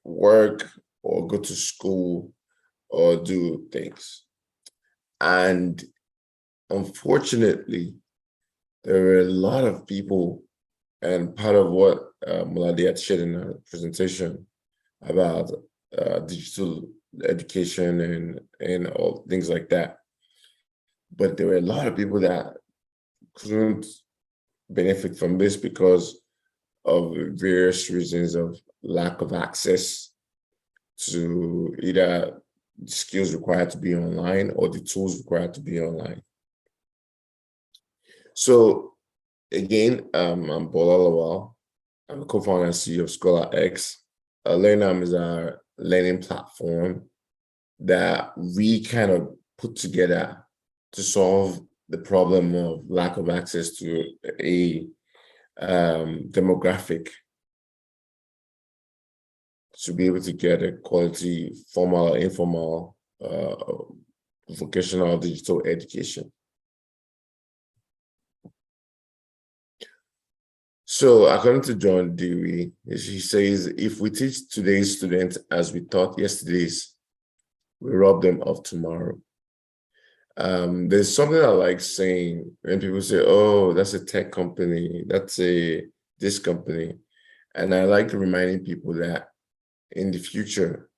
work or go to school or do things. And unfortunately, there were a lot of people, and part of what Muladi had shared in her presentation about digital education and all things like that. But there were a lot of people that couldn't benefit from this because of various reasons of lack of access to either the skills required to be online or the tools required to be online. So again, I'm Bola Lawal. I'm a co-founder and CEO of ScholarX. LearnAm is our learning platform that we kind of put together to solve the problem of lack of access to a demographic to be able to get a quality formal or informal vocational digital education. So according to John Dewey, he says, if we teach today's students as we taught yesterday's, we rob them of tomorrow. There's something I like saying when people say, oh, that's a tech company, that's this company. And I like reminding people that in the future,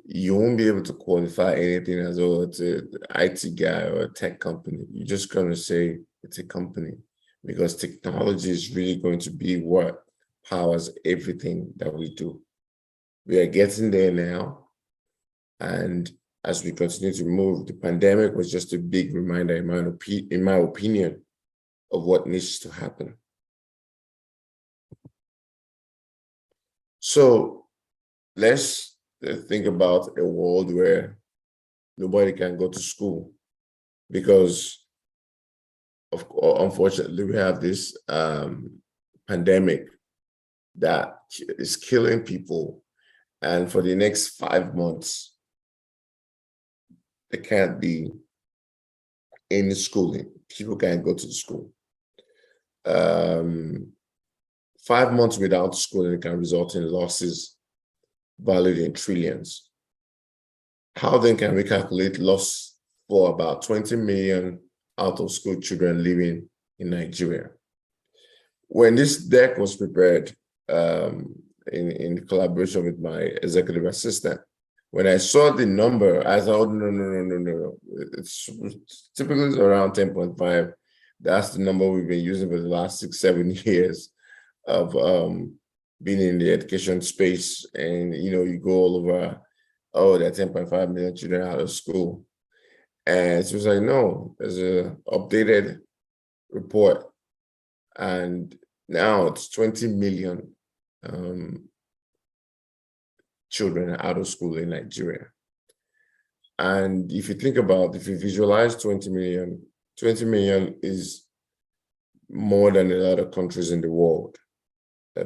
you won't be able to qualify anything as, oh, it's an IT guy or a tech company. You're just going to say it's a company, because technology is really going to be what powers everything that we do. We are getting there now. And as we continue to move, the pandemic was just a big reminder, in my opinion, of what needs to happen. So let's think about a world where nobody can go to school because unfortunately we have this pandemic that is killing people, and for the next 5 months there can't be any schooling. People can't go to the school. 5 months without schooling can result in losses valued in trillions. How then can we calculate loss for about 20 million out of school children living in Nigeria? When this deck was prepared in collaboration with my executive assistant, when I saw the number, I thought, no. It's typically around 10.5. That's the number we've been using for the last 6-7 years of being in the education space. And, you go all over, oh, there are 10.5 million children out of school. And she was like, no, there's an updated report. And now it's 20 million children out of school in Nigeria. And if you think about, if you visualize 20 million is more than a lot of countries in the world,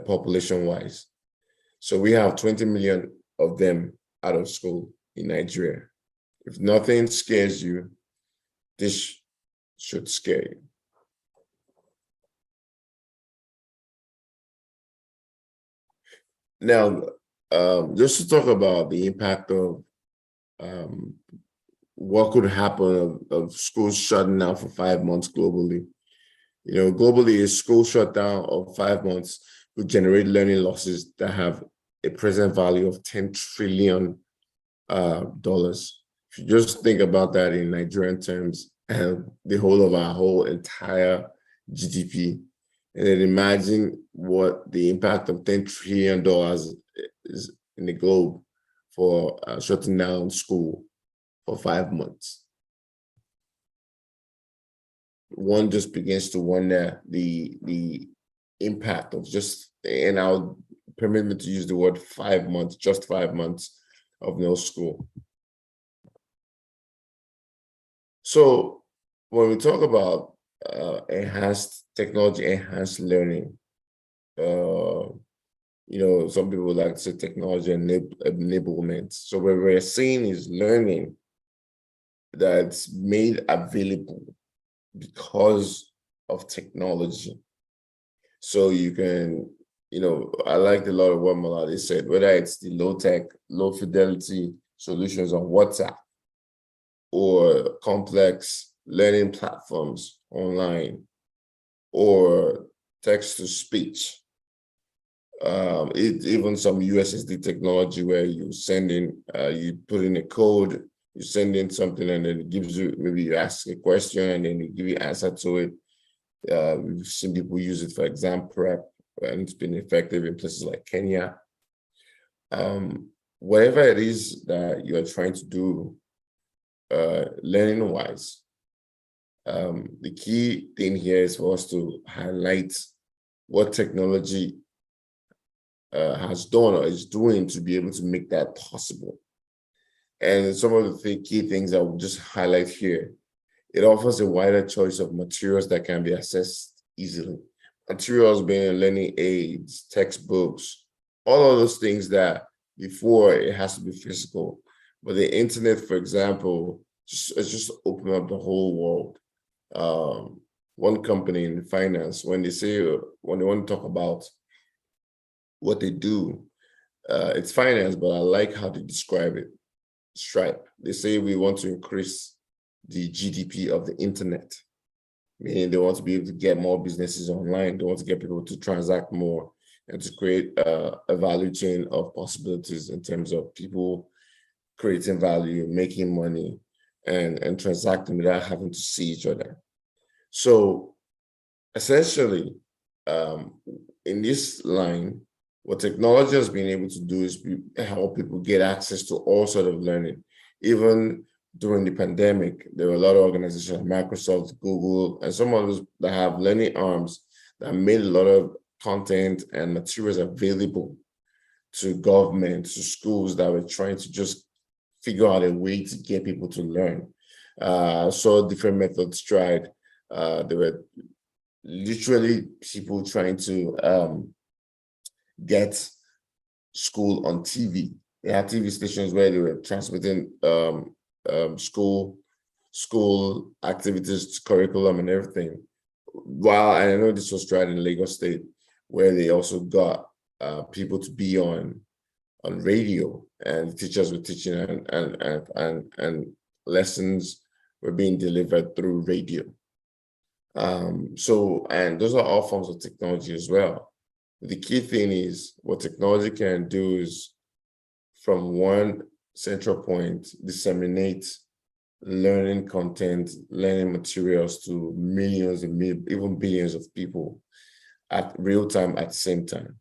population-wise. So we have 20 million of them out of school in Nigeria. If nothing scares you, this should scare you. Now, just to talk about the impact of what could happen of schools shutting down for 5 months globally. Globally, a school shutdown of 5 months would generate learning losses that have a present value of $10 trillion. If you just think about that in Nigerian terms, and the whole of our whole entire GDP, and then imagine what the impact of $10 trillion is in the globe for shutting down school for 5 months. One just begins to wonder the impact of just, and I'll permit me to use the word 5 months, just 5 months of no school. So when we talk about enhanced technology, enhanced learning, some people like to say technology enablement. So what we're saying is learning that's made available because of technology. So you can, I liked a lot of what Maladi said, whether it's the low-tech, low-fidelity solutions on WhatsApp or complex learning platforms online or text-to-speech. Even some USSD technology where you send in, you put in a code, you send in something and then it gives you, maybe you ask a question and then it give you answer to it. We've seen people use it for exam prep and it's been effective in places like Kenya. Whatever it is that you're trying to do learning-wise, the key thing here is for us to highlight what technology has done or is doing to be able to make that possible. And some of the key things I will just highlight here. It offers a wider choice of materials that can be accessed easily. Materials being learning aids, textbooks, all of those things that before it has to be physical. But the internet, for example, it's just opened up the whole world. One company in finance, when they want to talk about what they do, it's finance, but I like how they describe it. Stripe. They say we want to increase the GDP of the internet, meaning they want to be able to get more businesses online. They want to get people to transact more and to create a value chain of possibilities in terms of people creating value, making money, and transacting without having to see each other. So essentially, in this line, what technology has been able to do is help people get access to all sorts of learning. Even during the pandemic, there were a lot of organizations, Microsoft, Google, and some others that have learning arms that made a lot of content and materials available to government, to schools that were trying to just figure out a way to get people to learn. So different methods tried. There were literally people trying to get school on TV. They had TV stations where they were transmitting school activities, curriculum, and everything. While I know this was tried in Lagos State, where they also got people to be on radio, and teachers were teaching, and lessons were being delivered through radio. So, and those are all forms of technology as well. The key thing is what technology can do is from one central point, disseminate learning content, learning materials to millions and even billions of people at real time at the same time.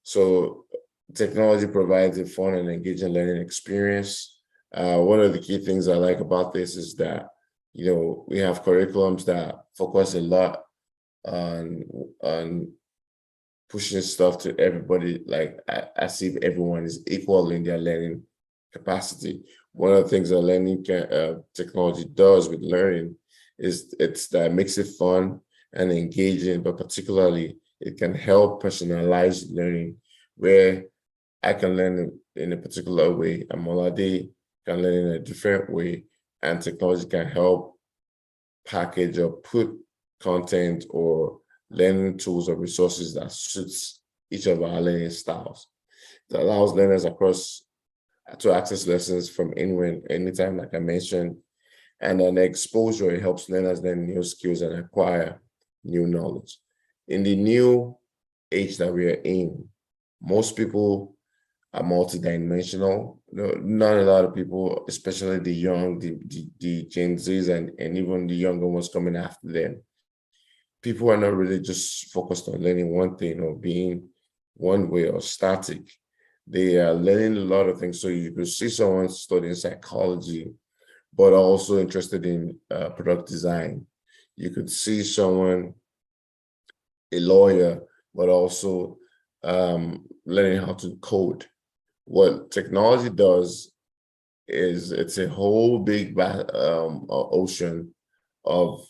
So technology provides a fun and engaging learning experience. One of the key things I like about this is that, we have curriculums that focus a lot on pushing stuff to everybody, like as if everyone is equal in their learning capacity. One of the things that learning technology does with learning is that makes it fun and engaging, but particularly it can help personalize learning, where I can learn in a particular way, and Molade can learn in a different way, and technology can help package or put content or learning tools or resources that suits each of our learning styles. It allows learners across to access lessons from anywhere, anytime, like I mentioned. And then exposure, it helps learners learn new skills and acquire new knowledge. In the new age that we are in, most people are multidimensional. Not a lot of people, especially the young, the Gen Zs and even the younger ones coming after them, people are not really just focused on learning one thing or being one way or static. They are learning a lot of things. So you could see someone studying psychology, but also interested in product design. You could see someone, a lawyer, but also learning how to code. What technology does is it's a whole big ocean of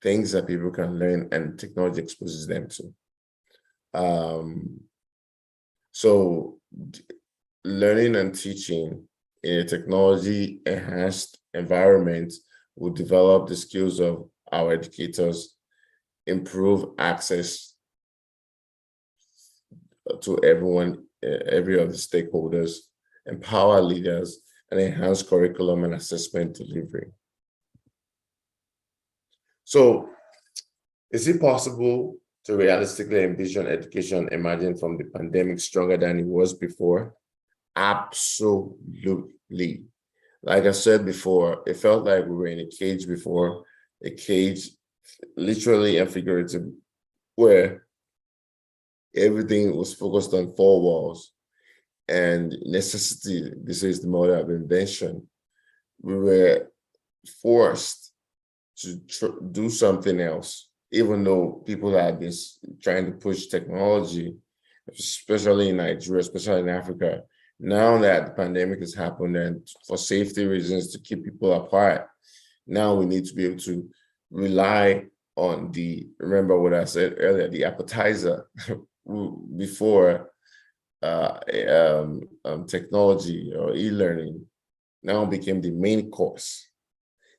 things that people can learn, and technology exposes them to. So learning and teaching in a technology enhanced environment will develop the skills of our educators, improve access to everyone, every of the stakeholders, empower leaders, and enhance curriculum and assessment delivery. So, is it possible to realistically envision education emerging from the pandemic stronger than it was before? Absolutely. Like I said before, it felt like we were in a cage before, a cage, literally and figurative, where everything was focused on four walls and necessity. This is the mother of invention. We were forced to do something else, even though people had been trying to push technology, especially in Nigeria, especially in Africa. Now that the pandemic has happened, and for safety reasons to keep people apart, now we need to be able to rely on remember what I said earlier, the appetizer before technology or e-learning now became the main course.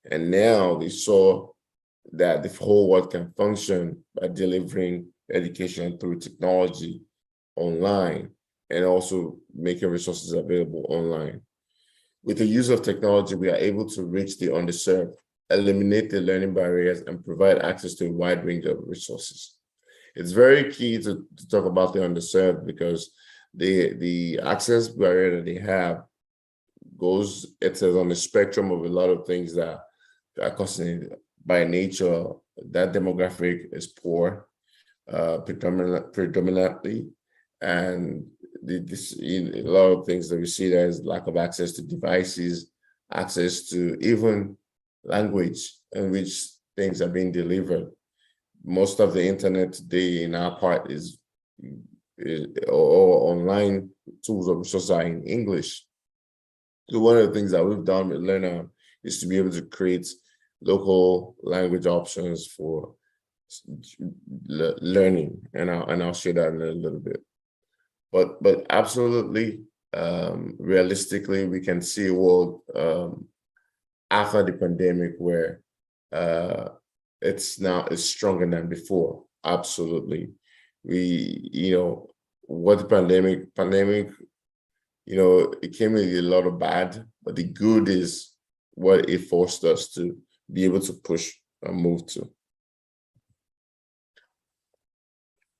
And now they saw that the whole world can function by delivering education through technology online and also making resources available online. With the use of technology, we are able to reach the underserved, eliminate the learning barriers, and provide access to a wide range of resources. It's very key to talk about the underserved, because the access barrier that they have it's on the spectrum of a lot of things that are causing, by nature, that demographic is poor, predominantly, and a lot of things that we see there is lack of access to devices, access to even language in which things are being delivered. Most of the internet today in our part is or online tools or resources are in English. So one of the things that we've done with Learner is to be able to create local language options for learning, and I'll share that in a little bit. But absolutely, realistically, we can see a world after the pandemic where it's stronger than before. Absolutely, what the pandemic, it came with a lot of bad, but the good is what it forced us to be able to push and move to.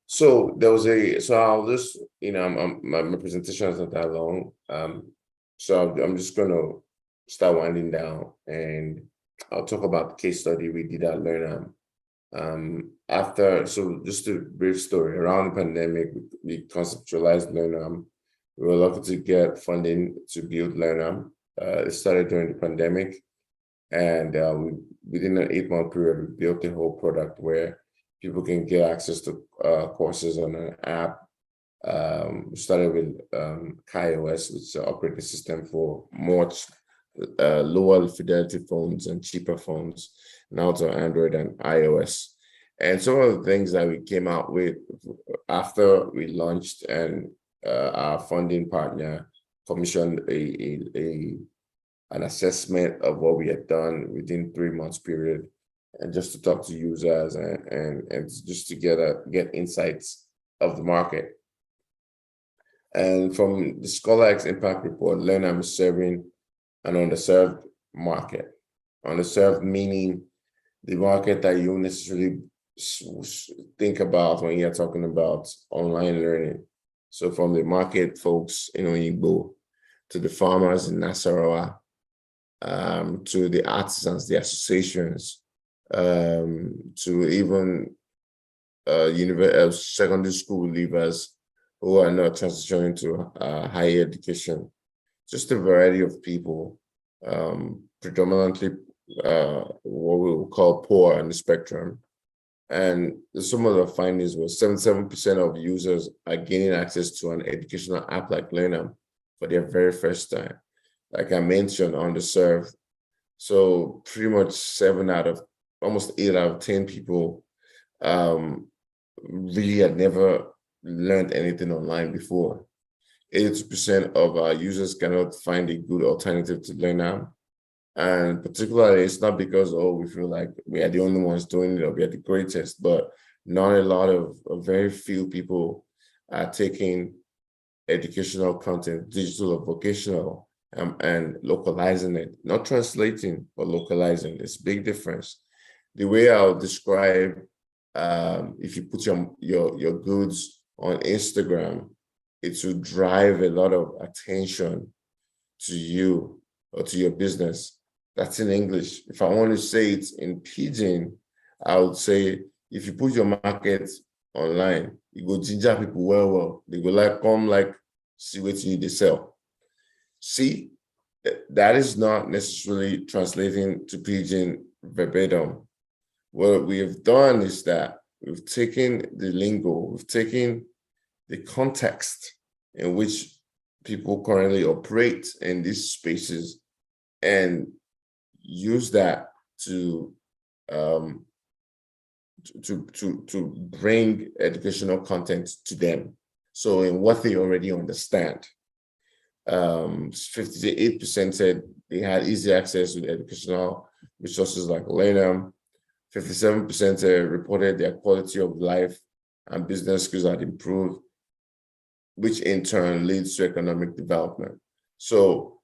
So there was I'll just, my presentation is not that long. So I'm just going to start winding down, and I'll talk about the case study we did at Learner. So just a brief story. Around the pandemic, we conceptualized Learner. We were lucky to get funding to build Learner. It started during the pandemic, and within an 8-month period, we built a whole product where people can get access to courses on an app. We started with KaiOS, which is an operating system for much lower fidelity phones and cheaper phones, now to Android and iOS. And some of the things that we came out with after we launched, and our funding partner commissioned an assessment of what we had done within 3 months period, and just to talk to users and just to get insights of the market. And from the ScholarX Impact Report, LearnAm is serving an underserved market. Underserved meaning the market that you necessarily think about when you're talking about online learning. So from the market folks in Oyigbo, to the farmers in Nasarawa, to the artisans, the associations, to even secondary school leavers who are not transitioning to higher education. Just a variety of people, predominantly what we would call poor on the spectrum. And some of the findings was 77% of users are gaining access to an educational app like LearnAm for their very first time. Like I mentioned, underserved. So pretty much almost 8 out of 10 people really had never learned anything online before. 82% of our users cannot find a good alternative to LearnAm. And particularly, it's not because, we feel like we are the only ones doing it or we are the greatest, but not a lot of very few people are taking educational content, digital or vocational, and localizing it, not translating, but localizing. It's a big difference. The way I'll describe, if you put your goods on Instagram, it will drive a lot of attention to you or to your business. That's in English. If I want to say it in Pidgin, I would say, if you put your market online, you go ginger people well. They go come see what you need to sell. See, that is not necessarily translating to Pidgin verbatim. What we have done is that we've taken the lingo, we've taken the context in which people currently operate in these spaces and use that to bring educational content to them. So in what they already understand, 58% said they had easy access to educational resources like LearnAm. 57% reported their quality of life and business skills had improved, which in turn leads to economic development. So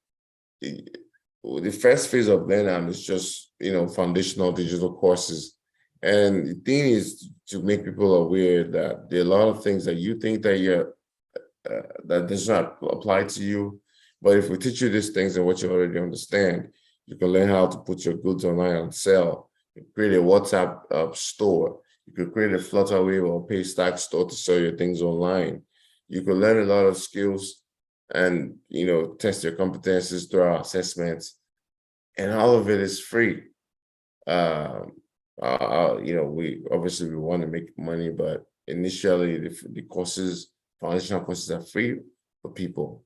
the first phase of LearnAm is just, foundational digital courses. And the thing is to make people aware that there are a lot of things that you think that that does not apply to you. But if we teach you these things and what you already understand, you can learn how to put your goods online and sell. You can create a WhatsApp store. You could create a Flutterwave or Paystack store to sell your things online. You can learn a lot of skills and, test your competencies through our assessments. And all of it is free. We obviously want to make money, but initially the courses, foundational courses are free for people.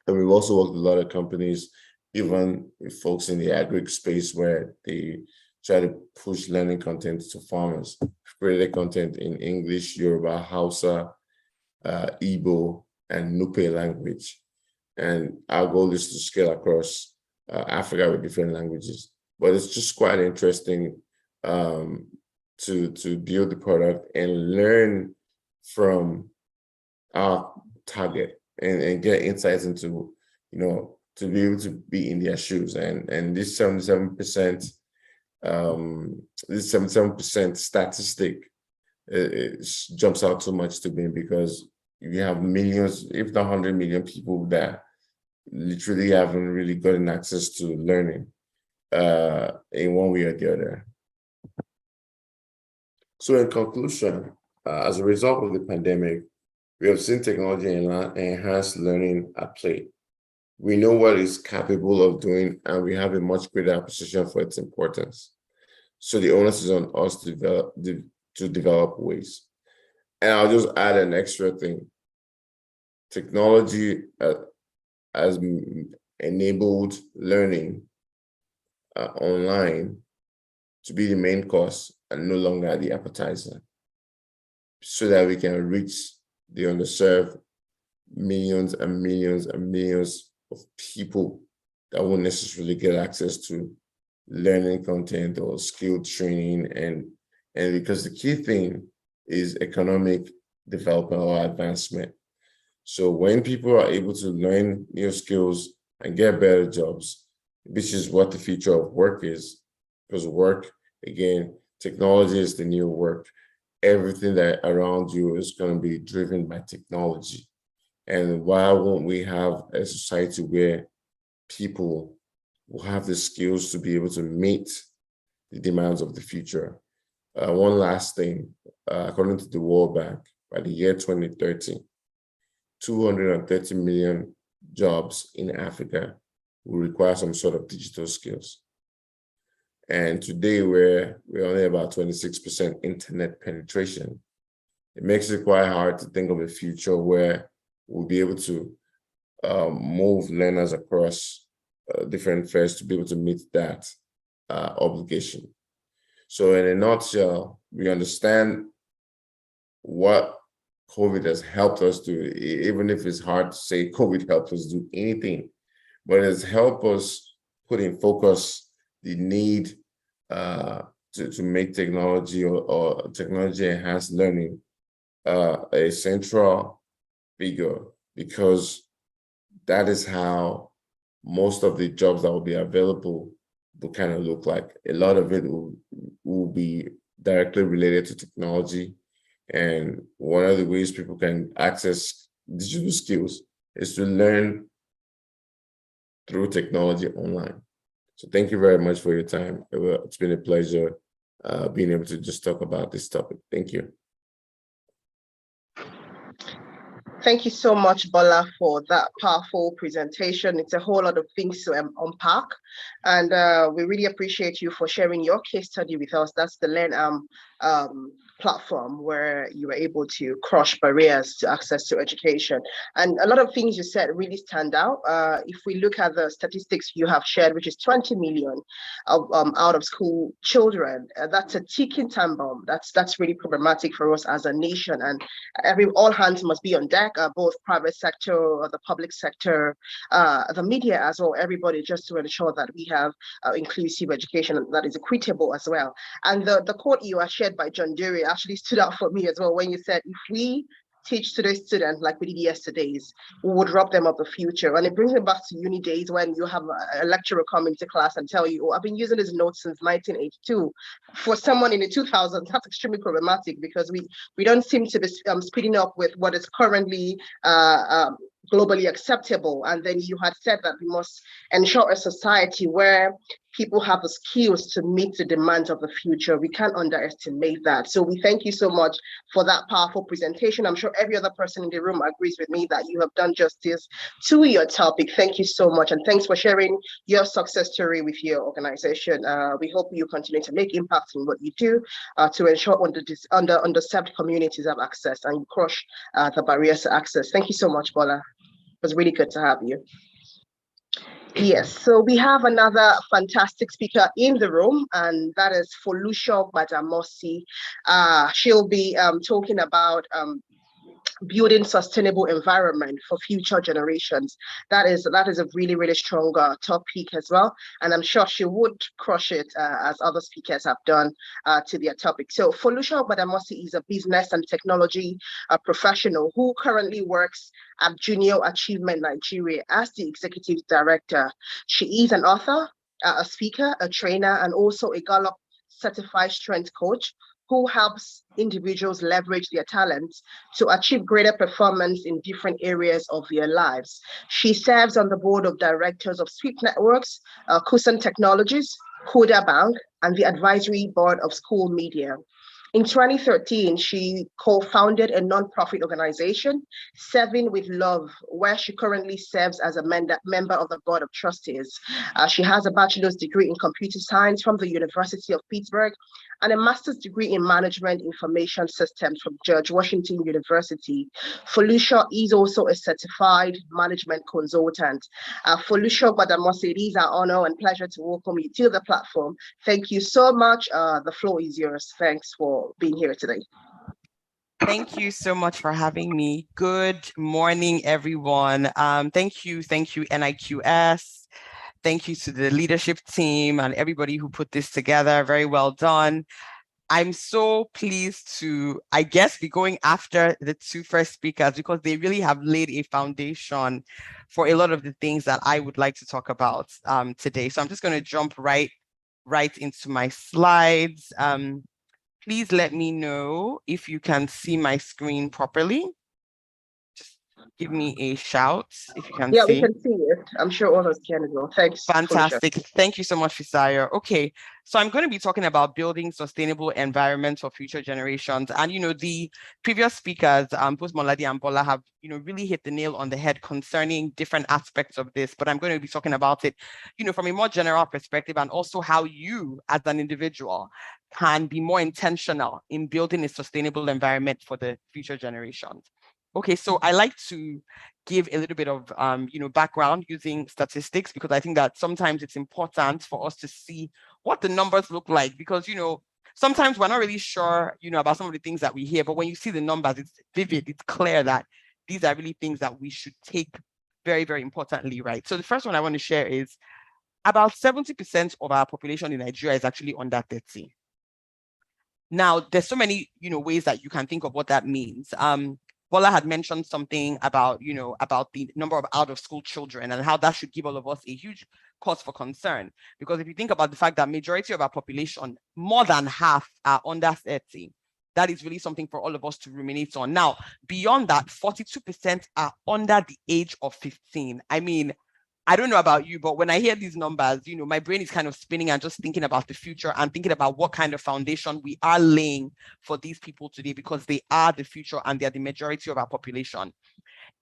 And we've also worked with a lot of companies, even with folks in the agri space where they try to push learning content to farmers. We've created content in English, Yoruba, Hausa, Igbo, and Nupe language. And our goal is to scale across Africa with different languages. But it's just quite interesting to build the product and learn from our target and get insights into, to be able to be in their shoes. And this 77%, statistic, it jumps out so much to me because you have millions, if not 100 million people that literally haven't really gotten access to learning in one way or the other. So in conclusion, as a result of the pandemic, we have seen technology enhance learning at play. We know what it's capable of doing, and we have a much greater appreciation for its importance. So the onus is on us to develop ways. And I'll just add an extra thing. Technology has enabled learning online to be the main course and no longer the appetizer, so that we can reach the underserved millions and millions and millions of people that won't necessarily get access to learning content or skill training. And because the key thing is economic development or advancement. So when people are able to learn new skills and get better jobs, which is what the future of work is, because work, again, technology is the new work. Everything that around you is going to be driven by technology. And why won't we have a society where people will have the skills to be able to meet the demands of the future? One last thing, according to the World Bank, by the year 2030, 230 million jobs in Africa will require some sort of digital skills. And today we're only about 26% internet penetration. It makes it quite hard to think of a future where we'll be able to move learners across different fairs to be able to meet that obligation. So in a nutshell, we understand what COVID has helped us do, even if it's hard to say COVID helped us do anything, but it has helped us put in focus the need to make technology or technology-enhanced learning a central figure, because that is how most of the jobs that will be available will kind of look like. A lot of it will be directly related to technology. And one of the ways people can access digital skills is to learn through technology online. So thank you very much for your time. It's been a pleasure being able to just talk about this topic. Thank you. Thank you so much, Bola, for that powerful presentation. It's a whole lot of things to unpack. And we really appreciate you for sharing your case study with us. That's the Learn platform where you were able to crush barriers to access to education. And a lot of things you said really stand out. If we look at the statistics you have shared, which is 20 million of out of school children, that's a ticking time bomb. That's really problematic for us as a nation. And all hands must be on deck, both private sector, the public sector, the media as well, everybody, just to ensure that we have inclusive education that is equitable as well. And the quote you are shared by John Dewey actually stood out for me as well, when you said, if we teach today's students like we did yesterday's, we would rob them of the future. And it brings me back to uni days when you have a lecturer come into class and tell you, oh, I've been using this note since 1982. For someone in the 2000s, that's extremely problematic, because we don't seem to be speeding up with what is currently globally acceptable. And then you had said that we must ensure a society where people have the skills to meet the demands of the future. We can't underestimate that. So we thank you so much for that powerful presentation. I'm sure every other person in the room agrees with me that you have done justice to your topic. Thank you so much. And thanks for sharing your success story with your organization. We hope you continue to make impact in what you do to ensure underserved communities have access and crush the barriers to access. Thank you so much, Bola. It was really good to have you. Yes, so we have another fantastic speaker in the room, and that is Folusho Badamosi. She'll be talking about building sustainable environment for future generations. That is a really, really strong topic as well. And I'm sure she would crush it as other speakers have done to their topic. So Folusho Badamosi is a business and technology professional who currently works at Junior Achievement Nigeria as the executive director. She is an author, a speaker, a trainer, and also a Gallup certified strength coach who helps individuals leverage their talents to achieve greater performance in different areas of their lives. She serves on the board of directors of Sweep Networks, Kusan Technologies, Huda Bank, and the advisory board of School Media. In 2013, she co-founded a nonprofit organization, Serving with Love, where she currently serves as a member of the board of trustees. She has a bachelor's degree in computer science from the University of Pittsburgh and a master's degree in management information systems from George Washington University. Folusho is also a certified management consultant. Folusho Badamosi, it is our honor and pleasure to welcome you to the platform. Thank you so much. The floor is yours. Thanks for being here today. Thank you so much for having me. Good morning, everyone. Thank you, NIQS. Thank you to the leadership team and everybody who put this together. Very well done. I'm so pleased to, I guess, be going after the two first speakers because they really have laid a foundation for a lot of the things that I would like to talk about today. So I'm just going to jump right into my slides. Please let me know if you can see my screen properly. Just give me a shout if you can Yeah, see. we can see it. I'm sure all of us can as well. Thanks. Fantastic. Felicia. Thank you so much, Fisayo. Okay, so I'm going to be talking about building sustainable environments for future generations. And, the previous speakers, both Molade and Bola, have, really hit the nail on the head concerning different aspects of this. But I'm going to be talking about it, from a more general perspective, and also how you as an individual can be more intentional in building a sustainable environment for the future generations. Okay, so I like to give a little bit of background using statistics, because I think that sometimes it's important for us to see what the numbers look like, because sometimes we're not really sure about some of the things that we hear, but when you see the numbers, it's vivid, it's clear that these are really things that we should take very, very importantly, right? So the first one I want to share is about 70% of our population in Nigeria is actually under 30. Now, there's so many ways that you can think of what that means. Bola had mentioned something about, about the number of out-of-school children and how that should give all of us a huge cause for concern. Because if you think about the fact that majority of our population, more than half, are under 30, that is really something for all of us to ruminate on. Now, beyond that, 42% are under the age of 15. I mean, I don't know about you, but when I hear these numbers, my brain is kind of spinning and just thinking about the future and thinking about what kind of foundation we are laying for these people today, because they are the future and they're the majority of our population.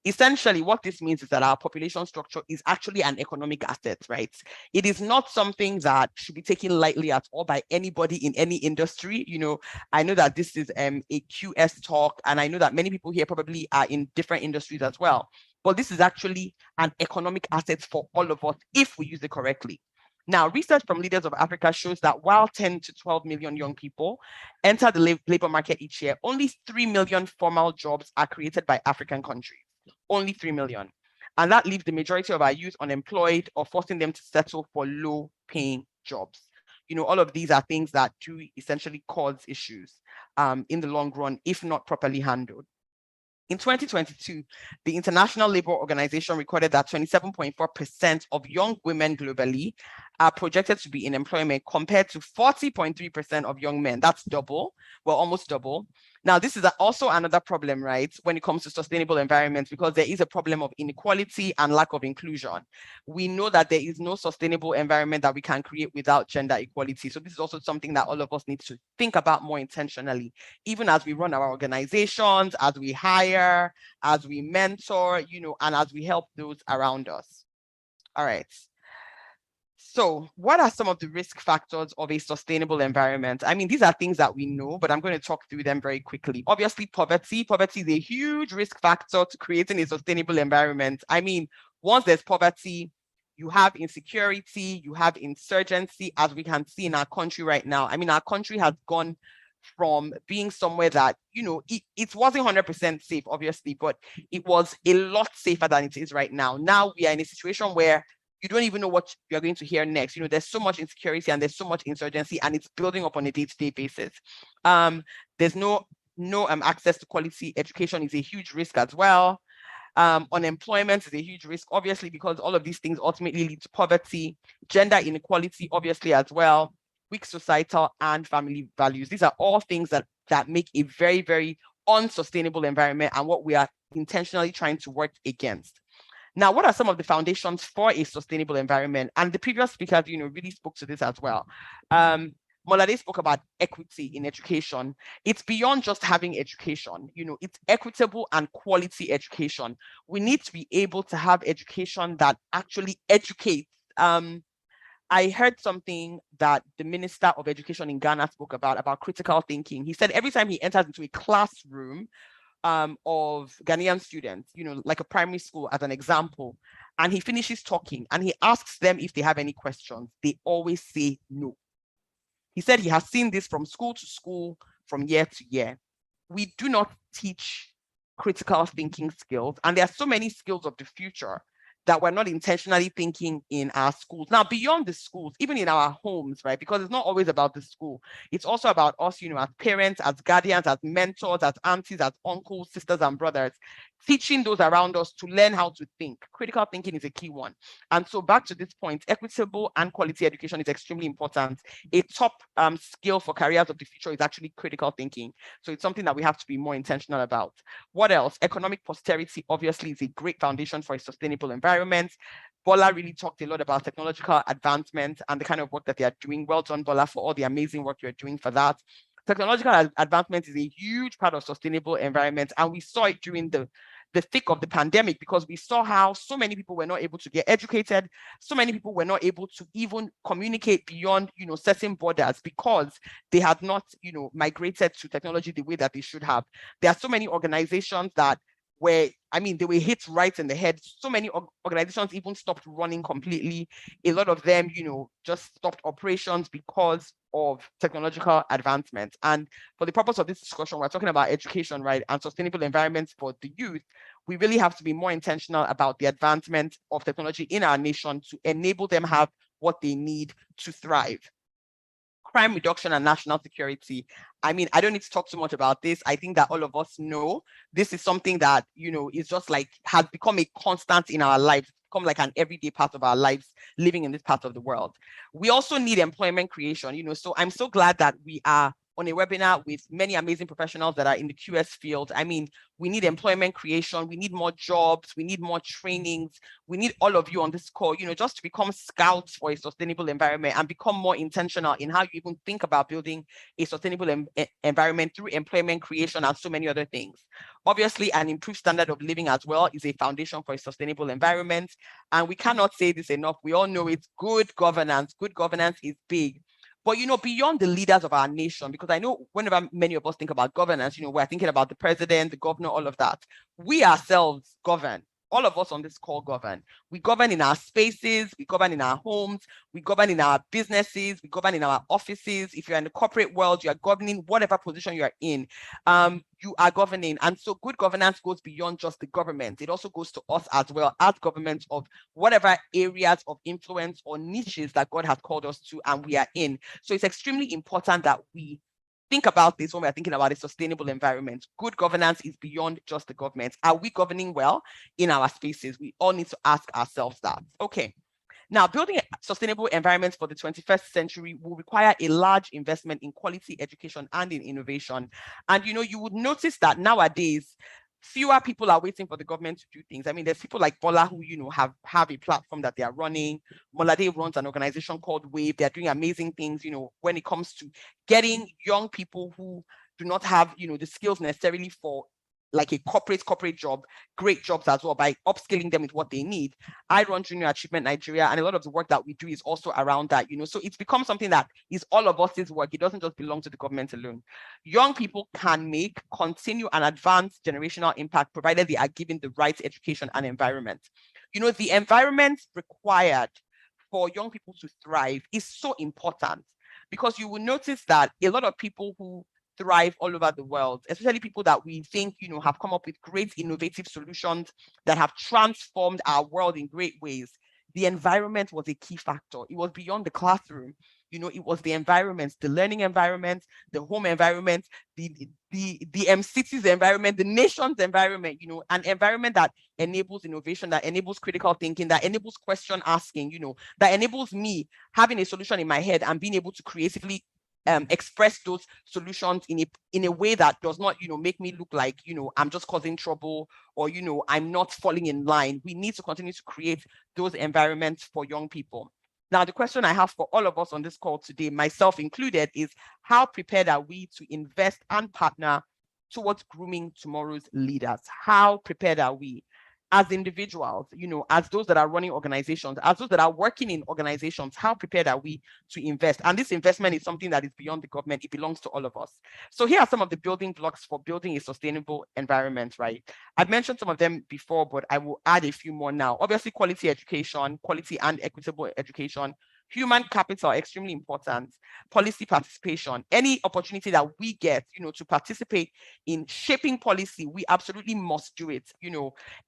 Essentially, what this means is that our population structure is actually an economic asset, right? It is not something that should be taken lightly at all by anybody in any industry. I know that this is a QS talk, and I know that many people here probably are in different industries as well. But this is actually an economic asset for all of us if we use it correctly. Now, research from Leaders of Africa shows that while 10 to 12 million young people enter the labor market each year, only 3 million formal jobs are created by African countries. Only 3 million. And that leaves the majority of our youth unemployed or forcing them to settle for low-paying jobs. All of these are things that do essentially cause issues in the long run, if not properly handled. In 2022, the International Labour Organization recorded that 27.4% of young women globally are projected to be in employment, compared to 40.3% of young men. That's double, well, almost double. Now, this is also another problem, right, when it comes to sustainable environments, because there is a problem of inequality and lack of inclusion. We know that there is no sustainable environment that we can create without gender equality. So this is also something that all of us need to think about more intentionally, even as we run our organizations, as we hire, as we mentor, and as we help those around us. All right. So what are some of the risk factors of a sustainable environment? I mean, these are things that we know, but I'm going to talk through them very quickly. Obviously, poverty. Poverty is a huge risk factor to creating a sustainable environment. I mean, once there's poverty, you have insecurity, you have insurgency, as we can see in our country right now. I mean, our country has gone from being somewhere that, it wasn't 100% safe, obviously, but it was a lot safer than it is right now. Now we are in a situation where you don't even know what you're going to hear next. There's so much insecurity and there's so much insurgency, and it's building up on a day-to-day basis. There's no access to quality education is a huge risk as well. Unemployment is a huge risk, obviously, because all of these things ultimately lead to poverty, gender inequality, obviously, as well, weak societal and family values. These are all things that make a very, very unsustainable environment, and what we are intentionally trying to work against. Now, what are some of the foundations for a sustainable environment? And the previous speakers, really spoke to this as well. Molade spoke about equity in education. It's beyond just having education. It's equitable and quality education. We need to be able to have education that actually educates. I heard something that the Minister of Education in Ghana spoke about critical thinking. He said every time he enters into a classroom of Ghanaian students, like a primary school as an example, and he finishes talking and he asks them if they have any questions, they always say no. He said he has seen this from school to school, from year to year. We do not teach critical thinking skills, and there are so many skills of the future that we're not intentionally thinking in our schools. Now, beyond the schools, even in our homes, right? Because it's not always about the school. It's also about us, as parents, as guardians, as mentors, as aunties, as uncles, sisters, and brothers, teaching those around us to learn how to think. Critical thinking is a key one. And so back to this point, equitable and quality education is extremely important. A top skill for careers of the future is actually critical thinking. So it's something that we have to be more intentional about. What else? Economic posterity obviously is a great foundation for a sustainable environment. Bola really talked a lot about technological advancement and the kind of work that they are doing. Well done, Bola, for all the amazing work you're doing for that. Technological advancement is a huge part of sustainable environment, and we saw it during the thick of the pandemic, because we saw how so many people were not able to get educated, so many people were not able to even communicate beyond certain borders, because they had not migrated to technology the way that they should have. There are so many organizations that they were hit right in the head. So many organizations even stopped running completely. A lot of them just stopped operations because of technological advancement. And for the purpose of this discussion, we're talking about education, right, and sustainable environments for the youth. We really have to be more intentional about the advancement of technology in our nation to enable them have what they need to thrive. Crime reduction and national security. I don't need to talk too much about this. I think that all of us know this is something that, is just like has become a constant in our lives, become like an everyday part of our lives living in this part of the world. We also need employment creation, so I'm so glad that we are on a webinar with many amazing professionals that are in the QS field. We need employment creation, we need more jobs, we need more trainings, we need all of you on this call, just to become scouts for a sustainable environment and become more intentional in how you even think about building a sustainable environment through employment creation and so many other things. Obviously, an improved standard of living as well is a foundation for a sustainable environment. And we cannot say this enough. We all know it's good governance. Good governance is big. But, beyond the leaders of our nation, because I know whenever many of us think about governance, we're thinking about the president, the governor, all of that. We ourselves govern. All of us on this call govern. We govern in our spaces, we govern in our homes, we govern in our businesses, we govern in our offices. If you're in the corporate world, you are governing whatever position you are in. You are governing. And so good governance goes beyond just the government. It also goes to us as well as government of whatever areas of influence or niches that God has called us to and we are in. So it's extremely important that we think about this when we're thinking about a sustainable environment. Good governance is beyond just the government. Are we governing well in our spaces? We all need to ask ourselves that. Okay. Now, building sustainable environments for the 21st century will require a large investment in quality education and in innovation. And, you would notice that nowadays, fewer people are waiting for the government to do things. There's people like Bola who, have a platform that they are running. Molade runs an organization called Wave. They're doing amazing things, when it comes to getting young people who do not have, the skills necessarily for like a corporate job, great jobs as well, by upskilling them with what they need. I run Junior Achievement Nigeria, and a lot of the work that we do is also around that, so it's become something that is all of us' work. It doesn't just belong to the government alone. Young people can make, continue, and advance generational impact, provided they are given the right education and environment. The environment required for young people to thrive is so important, because you will notice that a lot of people who thrive all over the world, especially people that we think, have come up with great innovative solutions that have transformed our world in great ways. The environment was a key factor. It was beyond the classroom. It was the environment, the learning environment, the home environment, the city's environment, the nation's environment, an environment that enables innovation, that enables critical thinking, that enables question asking, that enables me having a solution in my head and being able to creatively express those solutions in a way that does not, make me look like, I'm just causing trouble or, I'm not falling in line. We need to continue to create those environments for young people. Now, the question I have for all of us on this call today, myself included, is how prepared are we to invest and partner towards grooming tomorrow's leaders? How prepared are we as individuals, as those that are running organizations, as those that are working in organizations? How prepared are we to invest? And this investment is something that is beyond the government. It belongs to all of us. So here are some of the building blocks for building a sustainable environment, right? I've mentioned some of them before, but I will add a few more now. Obviously, quality education, quality and equitable education, Human capital, extremely important. Policy participation, any opportunity that we get, to participate in shaping policy, we absolutely must do it.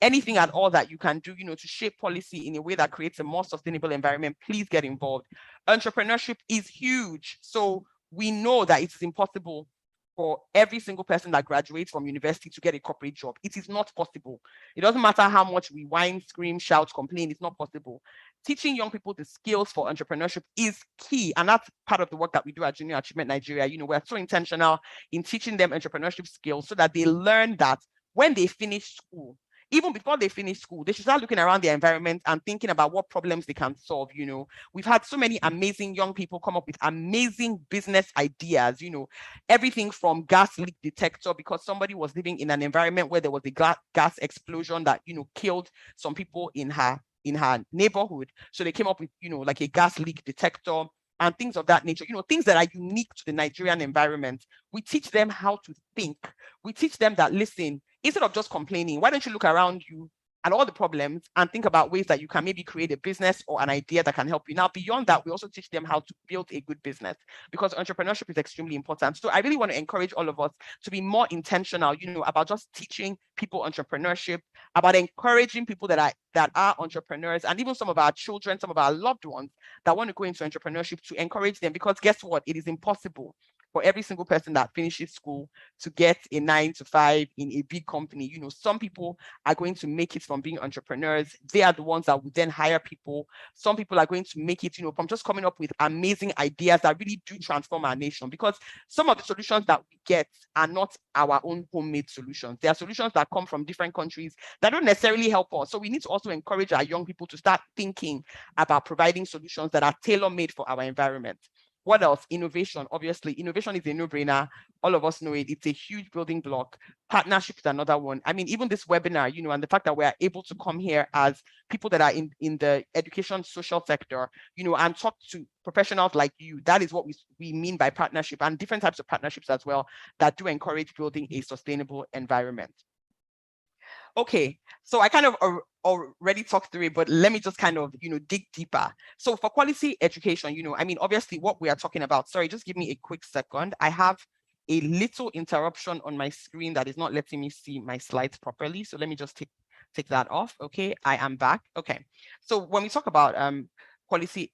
Anything at all that you can do, to shape policy in a way that creates a more sustainable environment, please get involved. Entrepreneurship is huge. So we know that it is impossible for every single person that graduates from university to get a corporate job. It is not possible. It doesn't matter how much we whine, scream, shout, complain, it's not possible. Teaching young people the skills for entrepreneurship is key. And that's part of the work that we do at Junior Achievement Nigeria. We're so intentional in teaching them entrepreneurship skills so that they learn that when they finish school, even before they finish school, they should start looking around their environment and thinking about what problems they can solve. We've had so many amazing young people come up with amazing business ideas, everything from gas leak detector, because somebody was living in an environment where there was a gas explosion that, killed some people in her neighborhood. So they came up with, like a gas leak detector and things of that nature, things that are unique to the Nigerian environment. We teach them how to think. We teach them that, listen, instead of just complaining, why don't you look around you at all the problems and think about ways that you can maybe create a business or an idea that can help you. Now, beyond that, we also teach them how to build a good business, because entrepreneurship is extremely important. So I really want to encourage all of us to be more intentional, about just teaching people entrepreneurship, about encouraging people that are entrepreneurs, and even some of our children, some of our loved ones that want to go into entrepreneurship, to encourage them, because guess what? It is impossible for every single person that finishes school to get a 9-to-5 in a big company. Some people are going to make it from being entrepreneurs. They are the ones that would then hire people. Some people are going to make it, from just coming up with amazing ideas that really do transform our nation, because some of the solutions that we get are not our own homemade solutions. They are solutions that come from different countries that don't necessarily help us. So we need to also encourage our young people to start thinking about providing solutions that are tailor-made for our environment. What else? Innovation. Obviously, innovation is a no-brainer. All of us know it. It's a huge building block. Partnership is another one. I mean, even this webinar, and the fact that we're able to come here as people that are in the education social sector, and talk to professionals like you, that is what we mean by partnership, and different types of partnerships as well that do encourage building a sustainable environment. Okay, so I kind of already talked through it, but let me just kind of, dig deeper. So for quality education, I mean, obviously what we are talking about, sorry, just give me a quick second. I have a little interruption on my screen that is not letting me see my slides properly. So let me just take that off. Okay, I am back. Okay, so when we talk about quality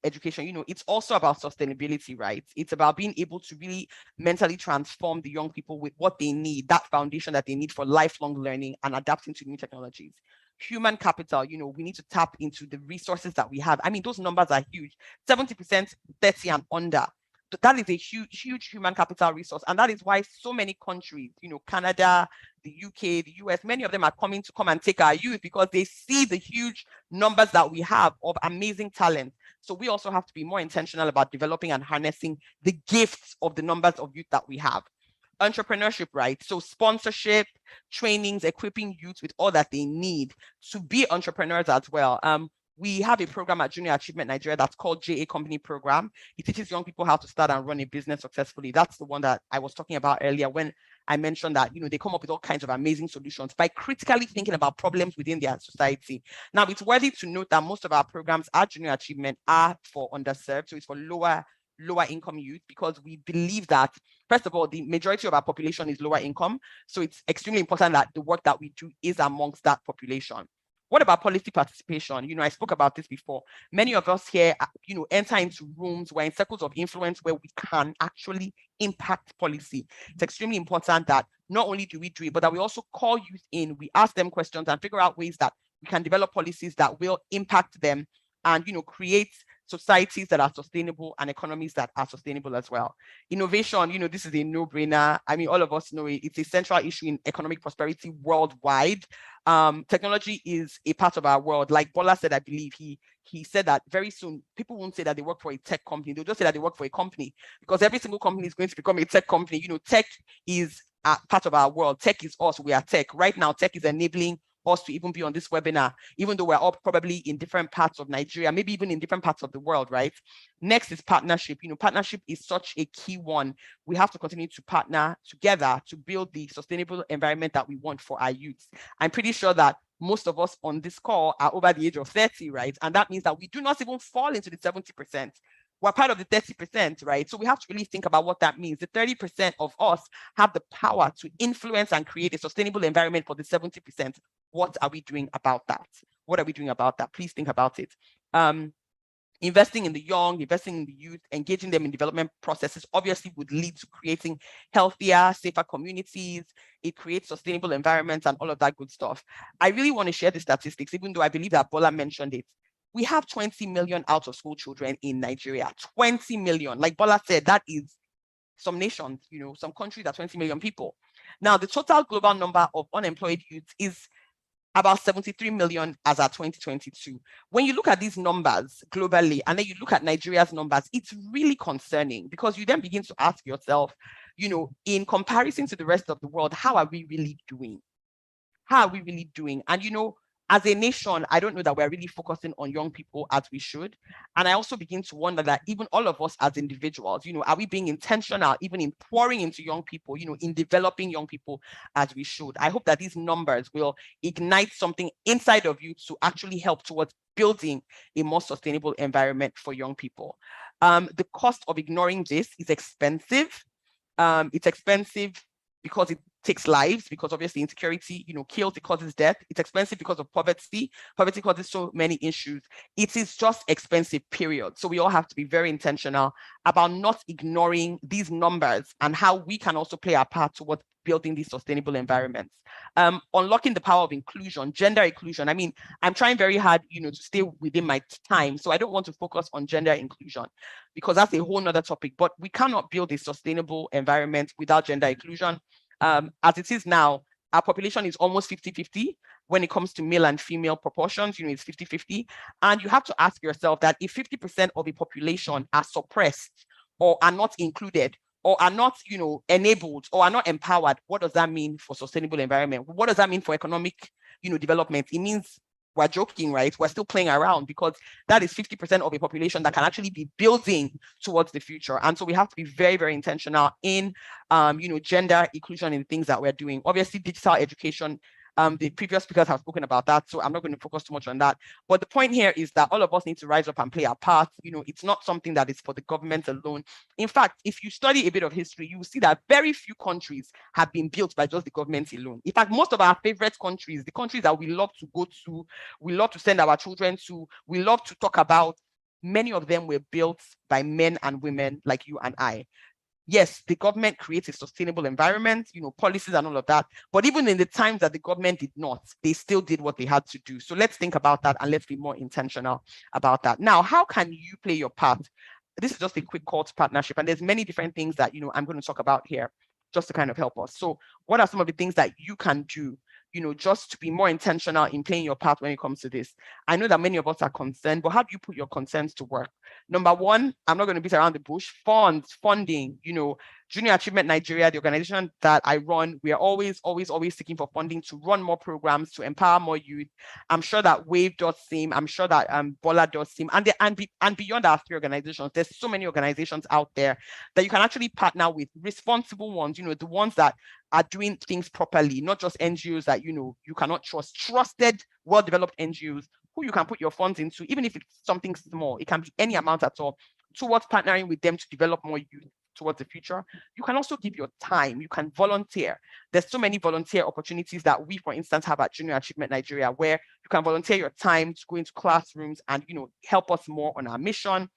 education, it's also about sustainability, right? It's about being able to really mentally transform the young people with what they need, that foundation that they need for lifelong learning and adapting to new technologies. Human capital, we need to tap into the resources that we have. I mean, those numbers are huge. 70% 30 and under. That is a huge human capital resource. And that is why so many countries, Canada, the UK, the US, many of them are coming to come and take our youth, because they see the huge numbers that we have of amazing talent. So we also have to be more intentional about developing and harnessing the gifts of the numbers of youth that we have. Entrepreneurship, right? So sponsorship, trainings, equipping youth with all that they need to be entrepreneurs as well. We have a program at Junior Achievement Nigeria that's called JA Company Program. It teaches young people how to start and run a business successfully. That's the one that I was talking about earlier when I mentioned that, they come up with all kinds of amazing solutions by critically thinking about problems within their society. Now, it's worthy to note that most of our programs at Junior Achievement are for underserved. So it's for lower income youth, because we believe that, first of all, the majority of our population is lower income. So it's extremely important that the work that we do is amongst that population. What about policy participation? I spoke about this before. Many of us here, enter into rooms, we're in circles of influence where we can actually impact policy. It's extremely important that not only do we do it, but that we also call youth in, we ask them questions and figure out ways that we can develop policies that will impact them and, create societies that are sustainable and economies that are sustainable as well. Innovation, this is a no-brainer. I mean, all of us know it. It's a central issue in economic prosperity worldwide. Technology is a part of our world. Like Bola said, I believe he said that very soon people won't say that they work for a tech company. They'll just say that they work for a company, because every single company is going to become a tech company. Tech is a part of our world. Tech is us. We are tech. Right now, tech is enabling us to even be on this webinar, even though we're all probably in different parts of Nigeria, maybe even in different parts of the world, right? Next is partnership. Partnership is such a key one. We have to continue to partner together to build the sustainable environment that we want for our youths. I'm pretty sure that most of us on this call are over the age of 30, right? And that means that we do not even fall into the 70%. We're part of the 30%, right? So we have to really think about what that means. The 30% of us have the power to influence and create a sustainable environment for the 70%. What are we doing about that? What are we doing about that? Please think about it. Investing in the young, investing in the youth, engaging them in development processes obviously would lead to creating healthier, safer communities. It creates sustainable environments and all of that good stuff. I really want to share the statistics, even though I believe that Bola mentioned it. We have 20 million out of school children in Nigeria. 20 million. Like Bola said, that is some nations, some countries are 20 million people. Now, the total global number of unemployed youth is about 73 million as at 2022. When you look at these numbers globally, and then you look at Nigeria's numbers, it's really concerning, because you then begin to ask yourself, in comparison to the rest of the world, how are we really doing? How are we really doing? And as a nation, I don't know that we're really focusing on young people as we should. And I also begin to wonder that even all of us as individuals, are we being intentional, even in pouring into young people, in developing young people as we should? I hope that these numbers will ignite something inside of you to actually help towards building a more sustainable environment for young people. The cost of ignoring this is expensive. It's expensive because it takes lives, because obviously insecurity, kills, it causes death. It's expensive because of poverty. Poverty causes so many issues. It is just expensive, period. So we all have to be very intentional about not ignoring these numbers and how we can also play our part towards building these sustainable environments. Unlocking the power of inclusion, gender inclusion. I mean, I'm trying very hard, to stay within my time. So I don't want to focus on gender inclusion, because that's a whole nother topic, but we cannot build a sustainable environment without gender inclusion. As it is now, our population is almost 50-50 when it comes to male and female proportions, it's 50-50. And you have to ask yourself that if 50% of the population are suppressed or are not included or are not, enabled or are not empowered, what does that mean for sustainable environment? What does that mean for economic, development? It means we're joking, right? We're still playing around, because that is 50% of a population that can actually be building towards the future. And so we have to be very, very intentional in, gender inclusion in things that we're doing. Obviously, digital education, the previous speakers have spoken about that, so I'm not going to focus too much on that. But the point here is that all of us need to rise up and play our part. It's not something that is for the government alone. In fact, if you study a bit of history, you will see that very few countries have been built by just the government alone. In fact, most of our favorite countries, the countries that we love to go to, we love to send our children to, we love to talk about, many of them were built by men and women like you and I. Yes, the government creates a sustainable environment, policies and all of that. But even in the times that the government did not, they still did what they had to do. So let's think about that and let's be more intentional about that. Now, how can you play your part? This is just a quick call to partnership. And there's many different things that, I'm going to talk about here just to kind of help us. So what are some of the things that you can do, just to be more intentional in playing your part when it comes to this? I know that many of us are concerned, but how do you put your concerns to work? Number one, I'm not going to beat around the bush, funding, Junior Achievement Nigeria, the organization that I run, we are always seeking for funding to run more programs, to empower more youth. I'm sure that Wave does same. I'm sure that Bola does same. And beyond our three organizations, there's so many organizations out there that you can actually partner with, responsible ones, the ones that are doing things properly, not just NGOs that, you cannot trust, trusted, well-developed NGOs who you can put your funds into, even if it's something small. It can be any amount at all, towards partnering with them to develop more youth towards the future. You can also give your time. You can volunteer. There's so many volunteer opportunities that we, for instance, have at Junior Achievement Nigeria, where you can volunteer your time to go into classrooms and, help us more on our mission.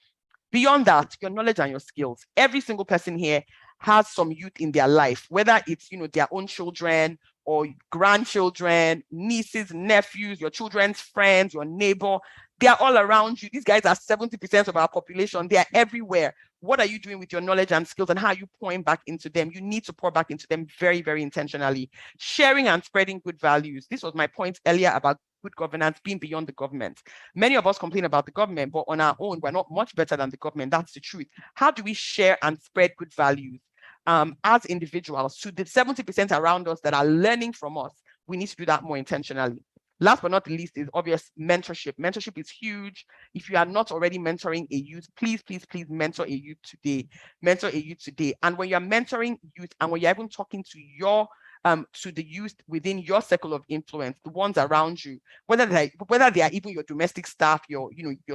Beyond that, your knowledge and your skills. Every single person here has some youth in their life, whether it's, their own children or grandchildren, nieces, nephews, your children's friends, your neighbor. They are all around you. These guys are 70% of our population. They are everywhere. What are you doing with your knowledge and skills, and how are you pouring back into them? You need to pour back into them very, very intentionally. Sharing and spreading good values. This was my point earlier about good governance being beyond the government. Many of us complain about the government, but on our own, we're not much better than the government. That's the truth. How do we share and spread good values as individuals to the 70% around us that are learning from us? We need to do that more intentionally. Last but not the least is obvious mentorship. Mentorship is huge. If you are not already mentoring a youth, please mentor a youth today. Mentor a youth today. And when you're mentoring youth and when you're even talking to your to the youth within your circle of influence, the ones around you, whether they are even your domestic staff, your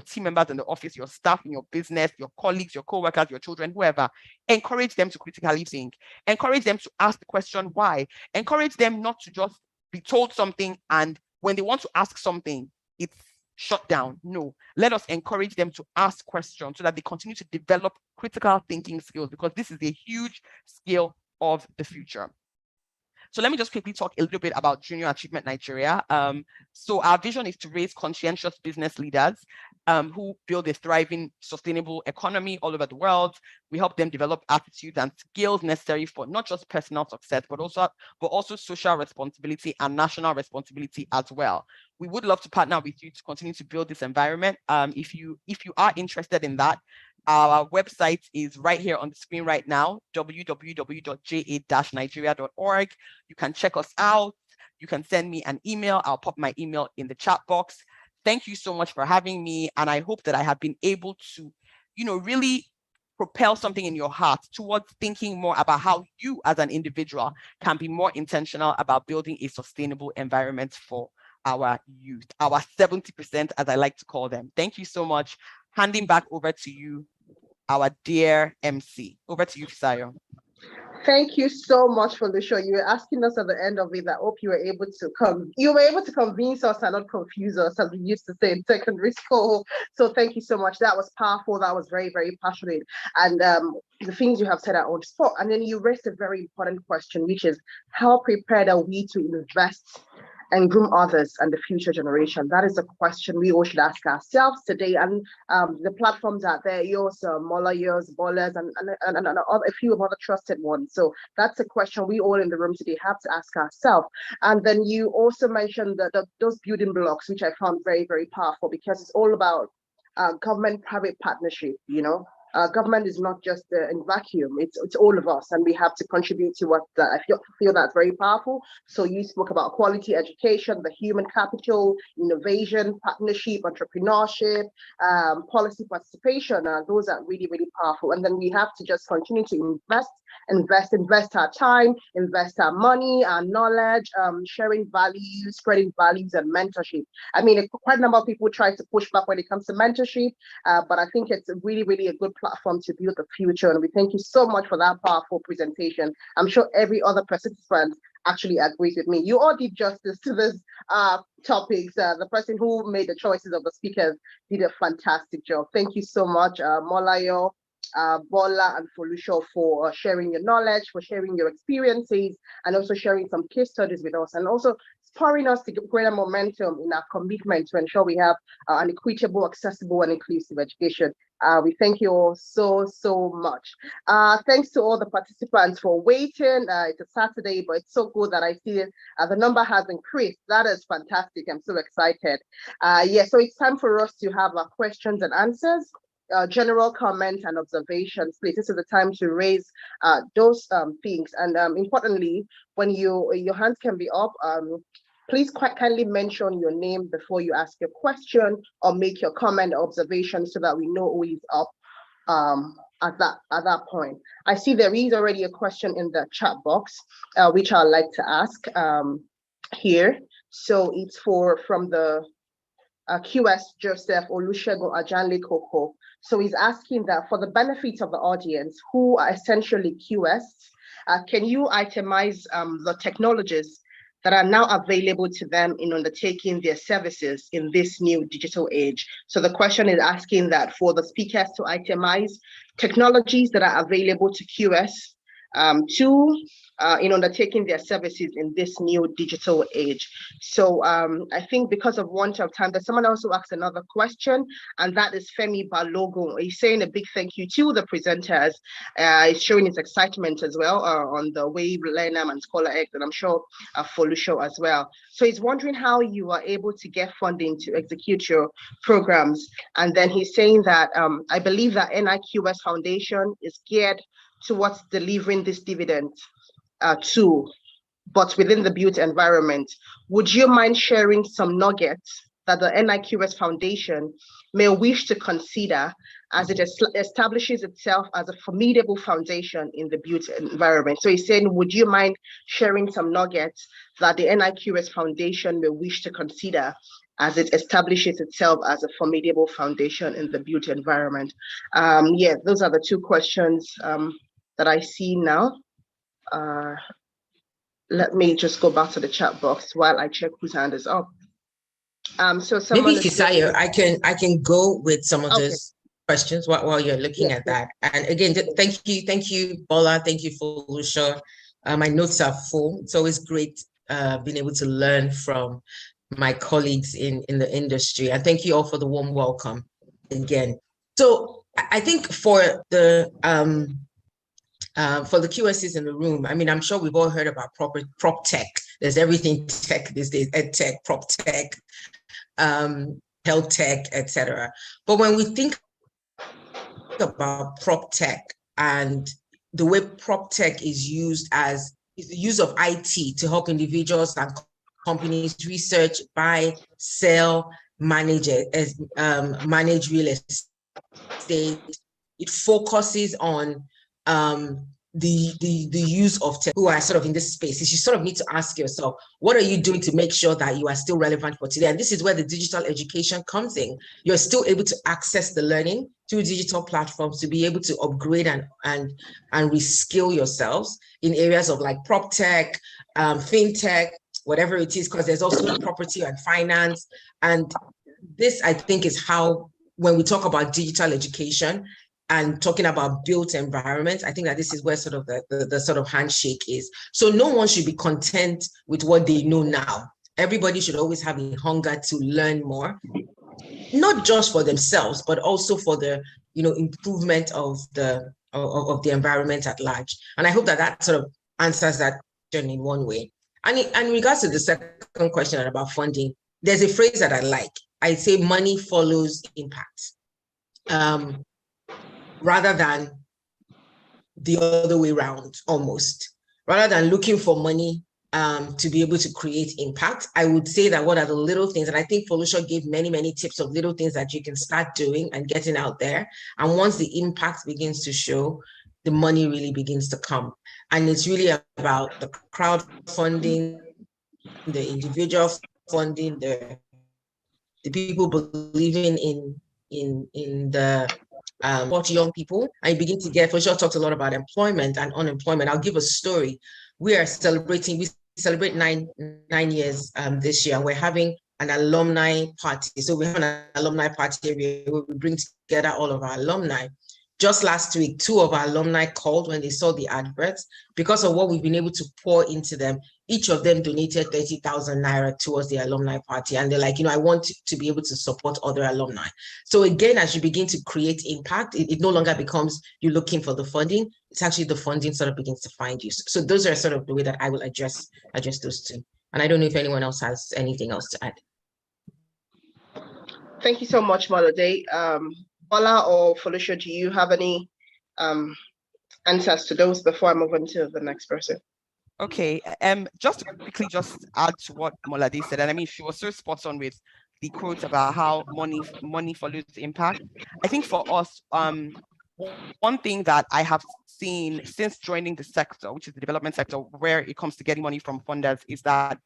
team members in the office, your staff in your business, your colleagues, your co-workers, your children, whoever. Encourage them to critically think. Encourage them to ask the question why. Encourage them not to just be told something and when they want to ask something, it's shut down. No, let us encourage them to ask questions so that they continue to develop critical thinking skills, because this is a huge skill of the future. So let me just quickly talk a little bit about Junior Achievement Nigeria. So our vision is to raise conscientious business leaders who build a thriving, sustainable economy all over the world. We help them develop attitudes and skills necessary for not just personal success, but also social responsibility and national responsibility as well. We would love to partner with you to continue to build this environment. If you are interested in that, our website is right here on the screen right now, www.ja-nigeria.org. You can check us out. You can send me an email. I'll pop my email in the chat box. Thank you so much for having me. And I hope that I have been able to, really propel something in your heart towards thinking more about how you as an individual can be more intentional about building a sustainable environment for our youth, our 70%, as I like to call them. Thank you so much. Handing back over to you, our dear MC. Over to you, Fisayo. Thank you so much for the show. You were asking us at the end of it. I hope you were able to convince us and not confuse us, as we used to say in secondary school. So thank you so much. That was powerful. That was very, very passionate. And the things you have said are on spot. And then you raised a very important question, which is how prepared are we to invest and groom others and the future generation? That is a question we all should ask ourselves today. And the platforms out there, yours, Mola, yours, Ballers, and a few of other trusted ones. So that's a question we all in the room today have to ask ourselves. And then you also mentioned those building blocks, which I found very, very powerful, because it's all about government-private partnership, Government is not just in vacuum, it's all of us, and we have to contribute to what I feel that's very powerful. So you spoke about quality education, the human capital, innovation, partnership, entrepreneurship, policy participation, those are really, really powerful. And then we have to just continue to invest our time, invest our money, our knowledge, sharing values, spreading values and mentorship. I mean, quite a number of people try to push back when it comes to mentorship, but I think it's really, really a good platform to build the future. And we thank you so much for that powerful presentation. I'm sure every other participant actually agrees with me. You all did justice to this topics. The person who made the choices of the speakers did a fantastic job. Thank you so much, Molayo, Bola, and Folusho, for sharing your knowledge, for sharing your experiences, and also sharing some case studies with us, and also spurring us to get greater momentum in our commitment to ensure we have an equitable, accessible, and inclusive education. We thank you all so, so much. Thanks to all the participants for waiting. It's a Saturday, but it's so good that I see the number has increased. That is fantastic. I'm so excited. So it's time for us to have our questions and answers. General comments and observations, please. This is the time to raise those things. And importantly, when your hands can be up, please quite kindly mention your name before you ask your question or make your comment or observation, so that we know who is up at that point. I see there is already a question in the chat box, which I'd like to ask here. So it's from the QS Joseph Olusegun Ajanle Koko. So he's asking that, for the benefit of the audience who are essentially QS, can you itemize the technologies that are now available to them in undertaking their services in this new digital age? So the question is asking that for the speakers to itemize technologies that are available to QS in undertaking their services in this new digital age. So I think because of want of time, there's someone else who asked another question, and that is Femi Balogun. He's saying a big thank you to the presenters. He's showing his excitement as well on the Wave, Lenam, and Scholar X, and I'm sure Folusho as well. So he's wondering how you are able to get funding to execute your programs. And then he's saying that I believe that NIQS Foundation is geared towards delivering this dividend too, but within the built environment. Would you mind sharing some nuggets that the NIQS Foundation may wish to consider as it establishes itself as a formidable foundation in the built environment. So he's saying, would you mind sharing some nuggets that the NIQS Foundation may wish to consider as it establishes itself as a formidable foundation in the built environment? Yeah, those are the two questions that I see now. Let me just go back to the chat box while I check whose hand is up. So someone maybe Fisayo, I can go with some of those questions while you're looking at that. And again, thank you, Bola. Thank you, Felusha. My notes are full. It's always great being able to learn from my colleagues in the industry. And thank you all for the warm welcome again. So I think for the QSs in the room, I mean, I'm sure we've all heard about prop tech. There's everything tech these days, ed tech, prop tech, health tech, etc. But when we think about prop tech and the way prop tech is used as the use of IT to help individuals and companies research, buy, sell, manage real estate, it focuses on the use of tech who are sort of in this space. Is you sort of need to ask yourself, what are you doing to make sure that you are still relevant for today? And this is where the digital education comes in. You're still able to access the learning through digital platforms to be able to upgrade and reskill yourselves in areas of like prop tech, fintech, whatever it is, because there's also property and finance. And this, I think, is how, when we talk about digital education and talking about built environments, I think that this is where sort of the sort of handshake is. So no one should be content with what they know now. Everybody should always have a hunger to learn more, not just for themselves, but also for the improvement of the environment at large. And I hope that that sort of answers that question in one way. And in regards to the second question about funding, there's a phrase that I like. I say money follows impact. Rather than the other way around, almost. Rather than looking for money to be able to create impact, I would say that what are the little things, and I think Felusha gave many, many tips of little things that you can start doing and getting out there. And once the impact begins to show, the money really begins to come. And it's really about the crowdfunding, the individual funding, the people believing in the what young people, and you begin to get, for sure, talked a lot about employment and unemployment. I'll give a story. We celebrate nine years this year, and we're having an alumni party. So we have an alumni party where we bring together all of our alumni. Just last week, 2 of our alumni called when they saw the adverts. Because of what we've been able to pour into them, each of them donated 30,000 naira towards the alumni party. And they're like, I want to be able to support other alumni. So again, as you begin to create impact, it no longer becomes you looking for the funding. It's actually the funding sort of begins to find you. So those are sort of the way that I will address those two. And I don't know if anyone else has anything else to add. Thank you so much, Molade. Bola or Felusha, do you have any answers to those before I move on to the next person? Okay, just to quickly add to what Molade said, and I mean, she was so spot on with the quotes about how money follows impact. I think for us, one thing that I have seen since joining the sector, which is the development sector, where it comes to getting money from funders, is that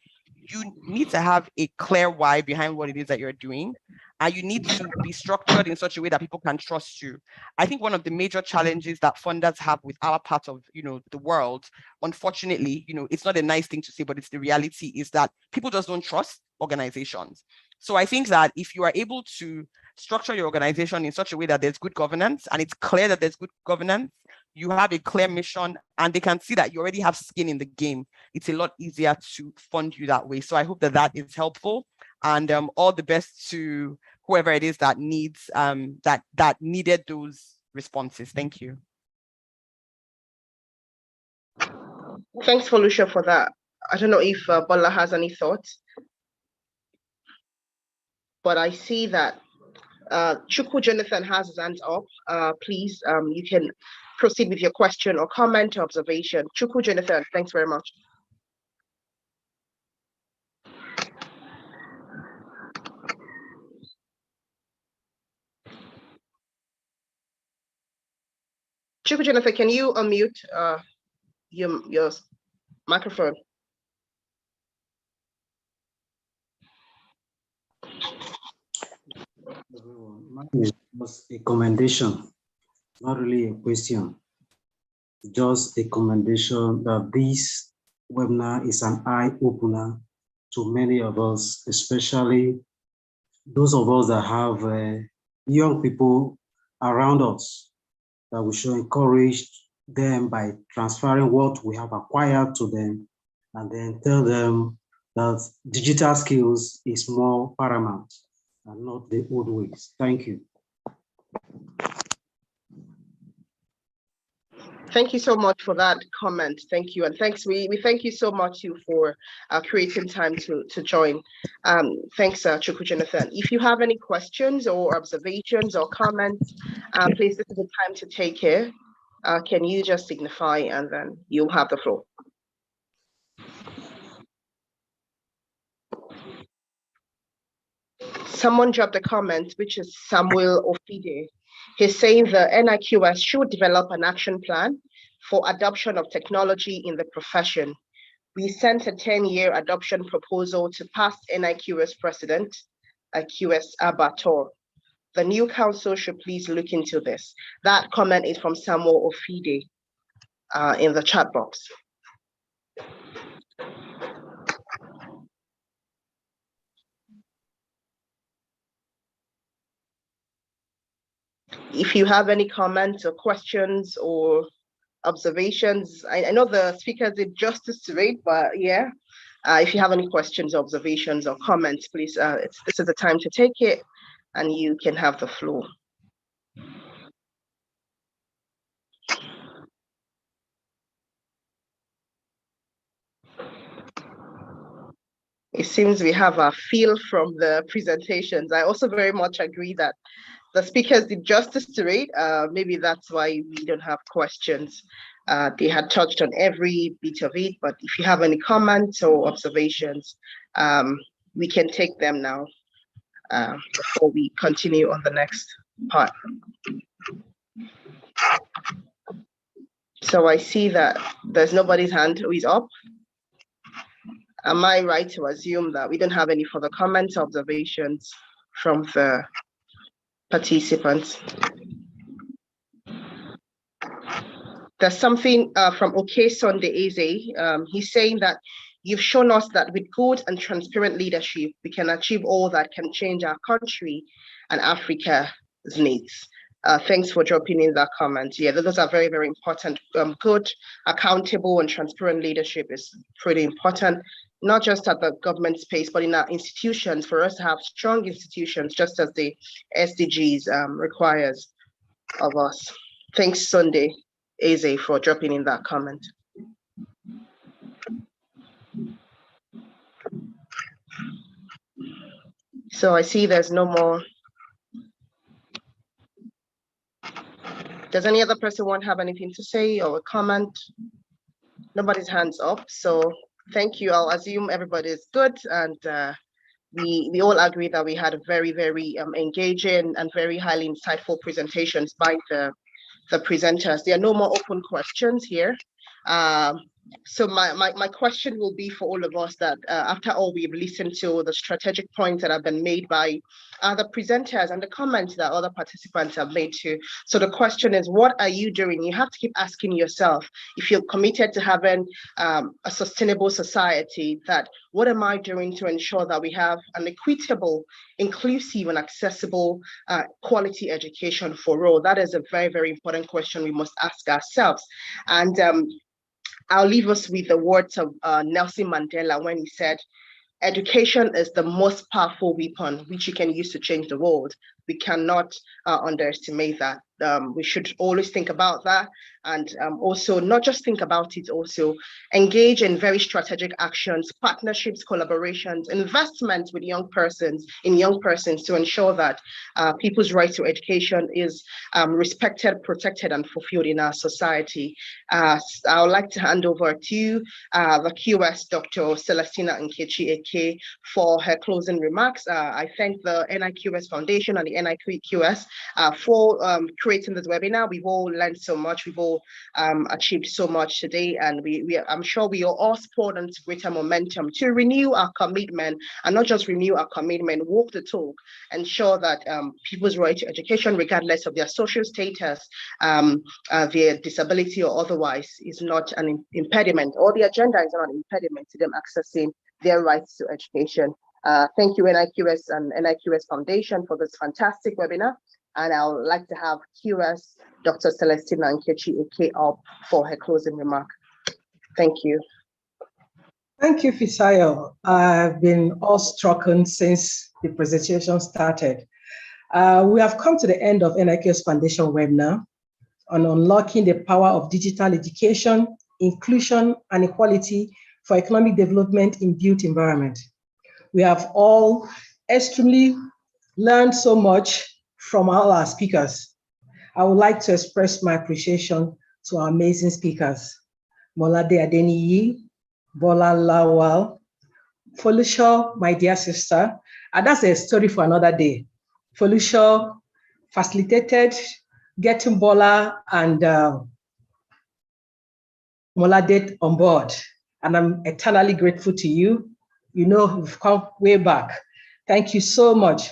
you need to have a clear why behind what it is that you're doing. And you need to be structured in such a way that people can trust you. I think one of the major challenges that funders have with our part of, the world, unfortunately, it's not a nice thing to say, but it's the reality, is that people just don't trust organizations. So I think that if you are able to structure your organization in such a way that there's good governance, and it's clear that there's good governance, you have a clear mission, and they can see that you already have skin in the game, it's a lot easier to fund you that way. So I hope that that is helpful, and all the best to whoever it is that needs that needed those responses. Thank you. Thanks, Felusha, for that. I don't know if Bola has any thoughts, but I see that Chukwu Jonathan has his hands up. Please, you can proceed with your question or comment or observation. Chukwu Jonathan, thanks very much. Chuku Jennifer, can you unmute your microphone? Mine is just a commendation, not really a question. Just a commendation that this webinar is an eye-opener to many of us, especially those of us that have young people around us, that we should encourage them by transferring what we have acquired to them, and then tell them that digital skills is more paramount and not the old ways. Thank you. Thank you so much for that comment. Thank you. And thanks, we thank you so much for creating time to join. Thanks, Chuku Jonathan. If you have any questions or observations or comments, please, this is the time to take care. Can you just signify and then you'll have the floor. Someone dropped a comment, which is Samuel Ofide. He's saying the NIQS should develop an action plan for adoption of technology in the profession. We sent a 10-year adoption proposal to past NIQS president, QS Abator. The new council should please look into this. That comment is from Samuel Ofide in the chat box. If you have any comments or questions or observations, I know the speaker did justice to it, but yeah, if you have any questions, observations, or comments, please, this is the time to take it, and you can have the floor. It seems we have a feel from the presentations. I also very much agree that the speakers did justice to it. Maybe that's why we don't have questions. They had touched on every bit of it, but if you have any comments or observations, we can take them now before we continue on the next part. So I see that there's nobody's hand who is up. Am I right to assume that we don't have any further comments, observations from the participants? There's something from OK Sunday Eze. He's saying that you've shown us that with good and transparent leadership, we can achieve all that can change our country and Africa's needs. Thanks for dropping in that comment. Yeah, those are very, very important. Good, accountable, and transparent leadership is pretty important, not just at the government space, but in our institutions, for us to have strong institutions, just as the SDGs requires of us. Thanks, Sunday Eze, for dropping in that comment. So I see there's no more. Does any other person want to have anything to say or a comment? Nobody's hands up. So thank you. I'll assume everybody is good. And we all agree that we had a very, very engaging and very highly insightful presentations by the presenters. There are no more open questions here. So my question will be for all of us that after all we've listened to the strategic points that have been made by the presenters and the comments that other participants have made too. So the question is, what are you doing? You have to keep asking yourself, if you're committed to having a sustainable society, that what am I doing to ensure that we have an equitable, inclusive, and accessible quality education for all? That is a very, very important question we must ask ourselves. And I'll leave us with the words of Nelson Mandela when he said, education is the most powerful weapon which you can use to change the world. We cannot underestimate that. We should always think about that. and also not just think about it, also engage in very strategic actions, partnerships, collaborations, investments with young persons to ensure that people's right to education is respected, protected, and fulfilled in our society. I would like to hand over to the QS, Dr. Celestina Nkechi Eke, for her closing remarks. I thank the NIQS Foundation and the NIQS for creating this webinar. We've all learned so much. We've all achieved so much today, and I'm sure we are all spurred into greater momentum to renew our commitment, and not just renew our commitment, walk the talk, ensure that people's right to education, regardless of their social status, their disability or otherwise, is not an impediment, or the agenda is not an impediment to them accessing their rights to education. Thank you, NIQS and NIQS Foundation, for this fantastic webinar. And I would like to have QS Dr. Celestina Nkechi Eke up for her closing remark. Thank you. Thank you, Fisayo. I've been awestruck since the presentation started. We have come to the end of NIQS Foundation webinar on unlocking the power of digital education, inclusion, and equality for economic development in built environment. We have all extremely learned so much from all our speakers. I would like to express my appreciation to our amazing speakers, Molade Adeniyi, Bola Lawal, Folusho, my dear sister, and that's a story for another day. Folusho facilitated getting Bola and Molade on board, and I'm eternally grateful to you. You know, you've come way back. Thank you so much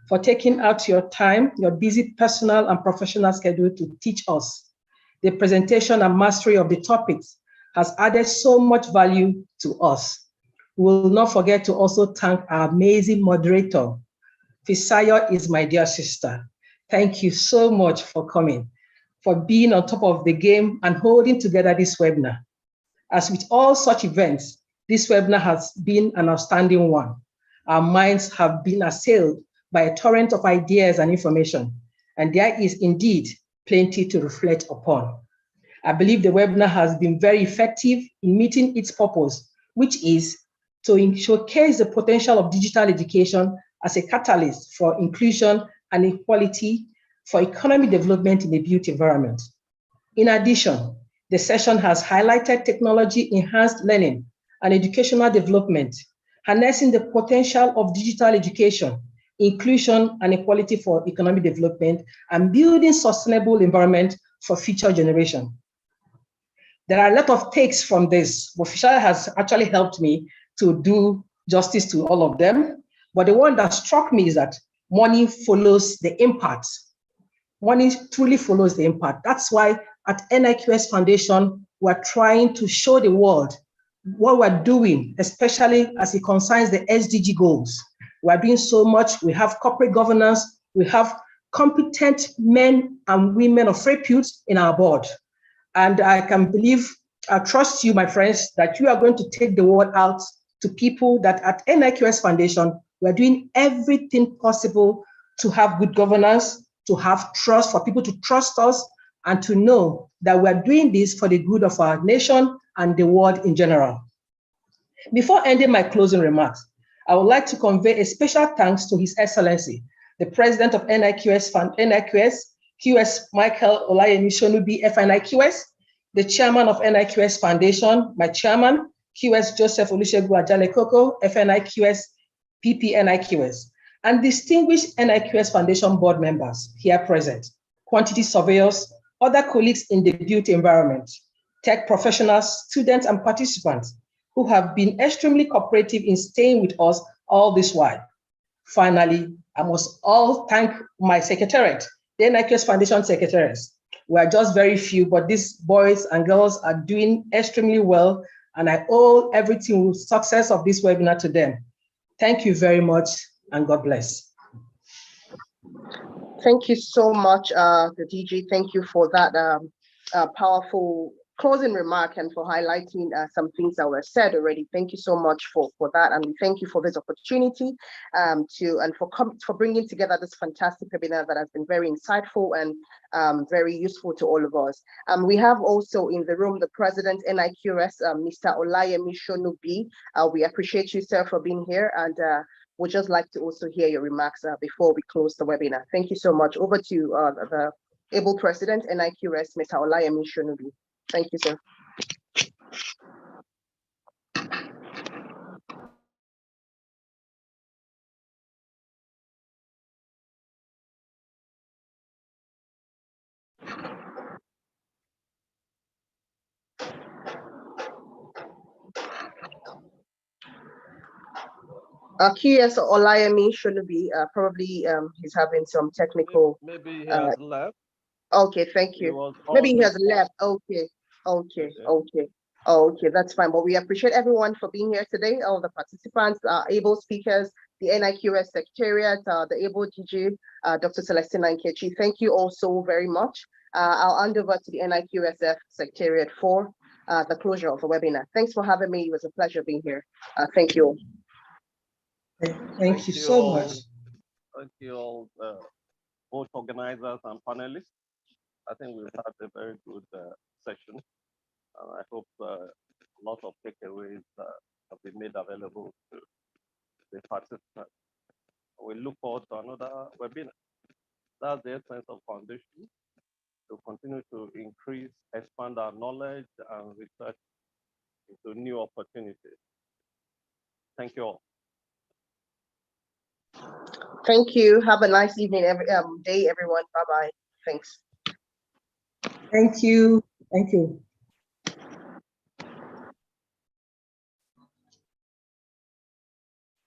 for taking out your time, your busy personal and professional schedule to teach us. The presentation and mastery of the topics has added so much value to us. We will not forget to also thank our amazing moderator. Fisayo is my dear sister. Thank you so much for coming, for being on top of the game and holding together this webinar. As with all such events, this webinar has been an outstanding one. Our minds have been assailed by a torrent of ideas and information, and there is indeed plenty to reflect upon. I believe the webinar has been very effective in meeting its purpose, which is to showcase the potential of digital education as a catalyst for inclusion and equality for economic development in a built environment. In addition, the session has highlighted technology-enhanced learning and educational development, harnessing the potential of digital education, inclusion, and equality for economic development, and building sustainable environment for future generations. There are a lot of takes from this, but Fisher has actually helped me to do justice to all of them. But the one that struck me is that money follows the impact. Money truly follows the impact. That's why at NIQS Foundation, we're trying to show the world what we're doing, especially as it concerns the SDG goals. We're doing so much. We have corporate governance. We have competent men and women of repute in our board. And I trust you, my friends, that you are going to take the word out to people that at NIQS Foundation, we're doing everything possible to have good governance, to have trust, for people to trust us, and to know that we're doing this for the good of our nation and the world in general. Before ending my closing remarks, I would like to convey a special thanks to His Excellency, the President of NIQS, QS Michael Olayemi Shonubi, FNIQS, the Chairman of NIQS Foundation, my Chairman, QS Joseph Olusegun Ajalekoko, FNIQS, PPNIQS, and distinguished NIQS Foundation board members here present, quantity surveyors, other colleagues in the built environment, tech professionals, students, and participants who have been extremely cooperative in staying with us all this while. Finally, I must all thank my secretariat, the NIQS Foundation secretaries. We are just very few, but these boys and girls are doing extremely well, and I owe everything with success of this webinar to them. Thank you very much, and God bless. Thank you so much, the DG. Thank you for that powerful closing remark and for highlighting some things that were said already. Thank you so much for that, and we thank you for this opportunity for bringing together this fantastic webinar that has been very insightful and very useful to all of us. We have also in the room the President NIQS, Mr. Olayemi Shonubi. We appreciate you, sir, for being here, and we'd just like to also hear your remarks before we close the webinar. Thank you so much. Over to the able President NIQS, Mr. Olayemi Shonubi. Thank you, sir. QS Olayemi Shonubi, probably he's having some technical. Maybe he has left. Okay, thank you. Maybe he has left. Okay. Okay, that's fine. But we appreciate everyone for being here today. All the participants, able speakers, the NIQS Secretariat, the able DG, Dr. Celestina Nkechi. Thank you all so very much. I'll hand over to the NIQSF Secretariat for the closure of the webinar. Thanks for having me. It was a pleasure being here. Thank you all. Thank you so much. Thank you all, both organizers and panelists. I think we've had a very good session. I hope a lot of takeaways have been made available to the participants. We look forward to another webinar. That's the essence of Foundation, to continue to increase, expand our knowledge and research into new opportunities. Thank you all. Thank you. Have a nice evening, day, everyone. Bye-bye. Thanks. Thank you. Thank you.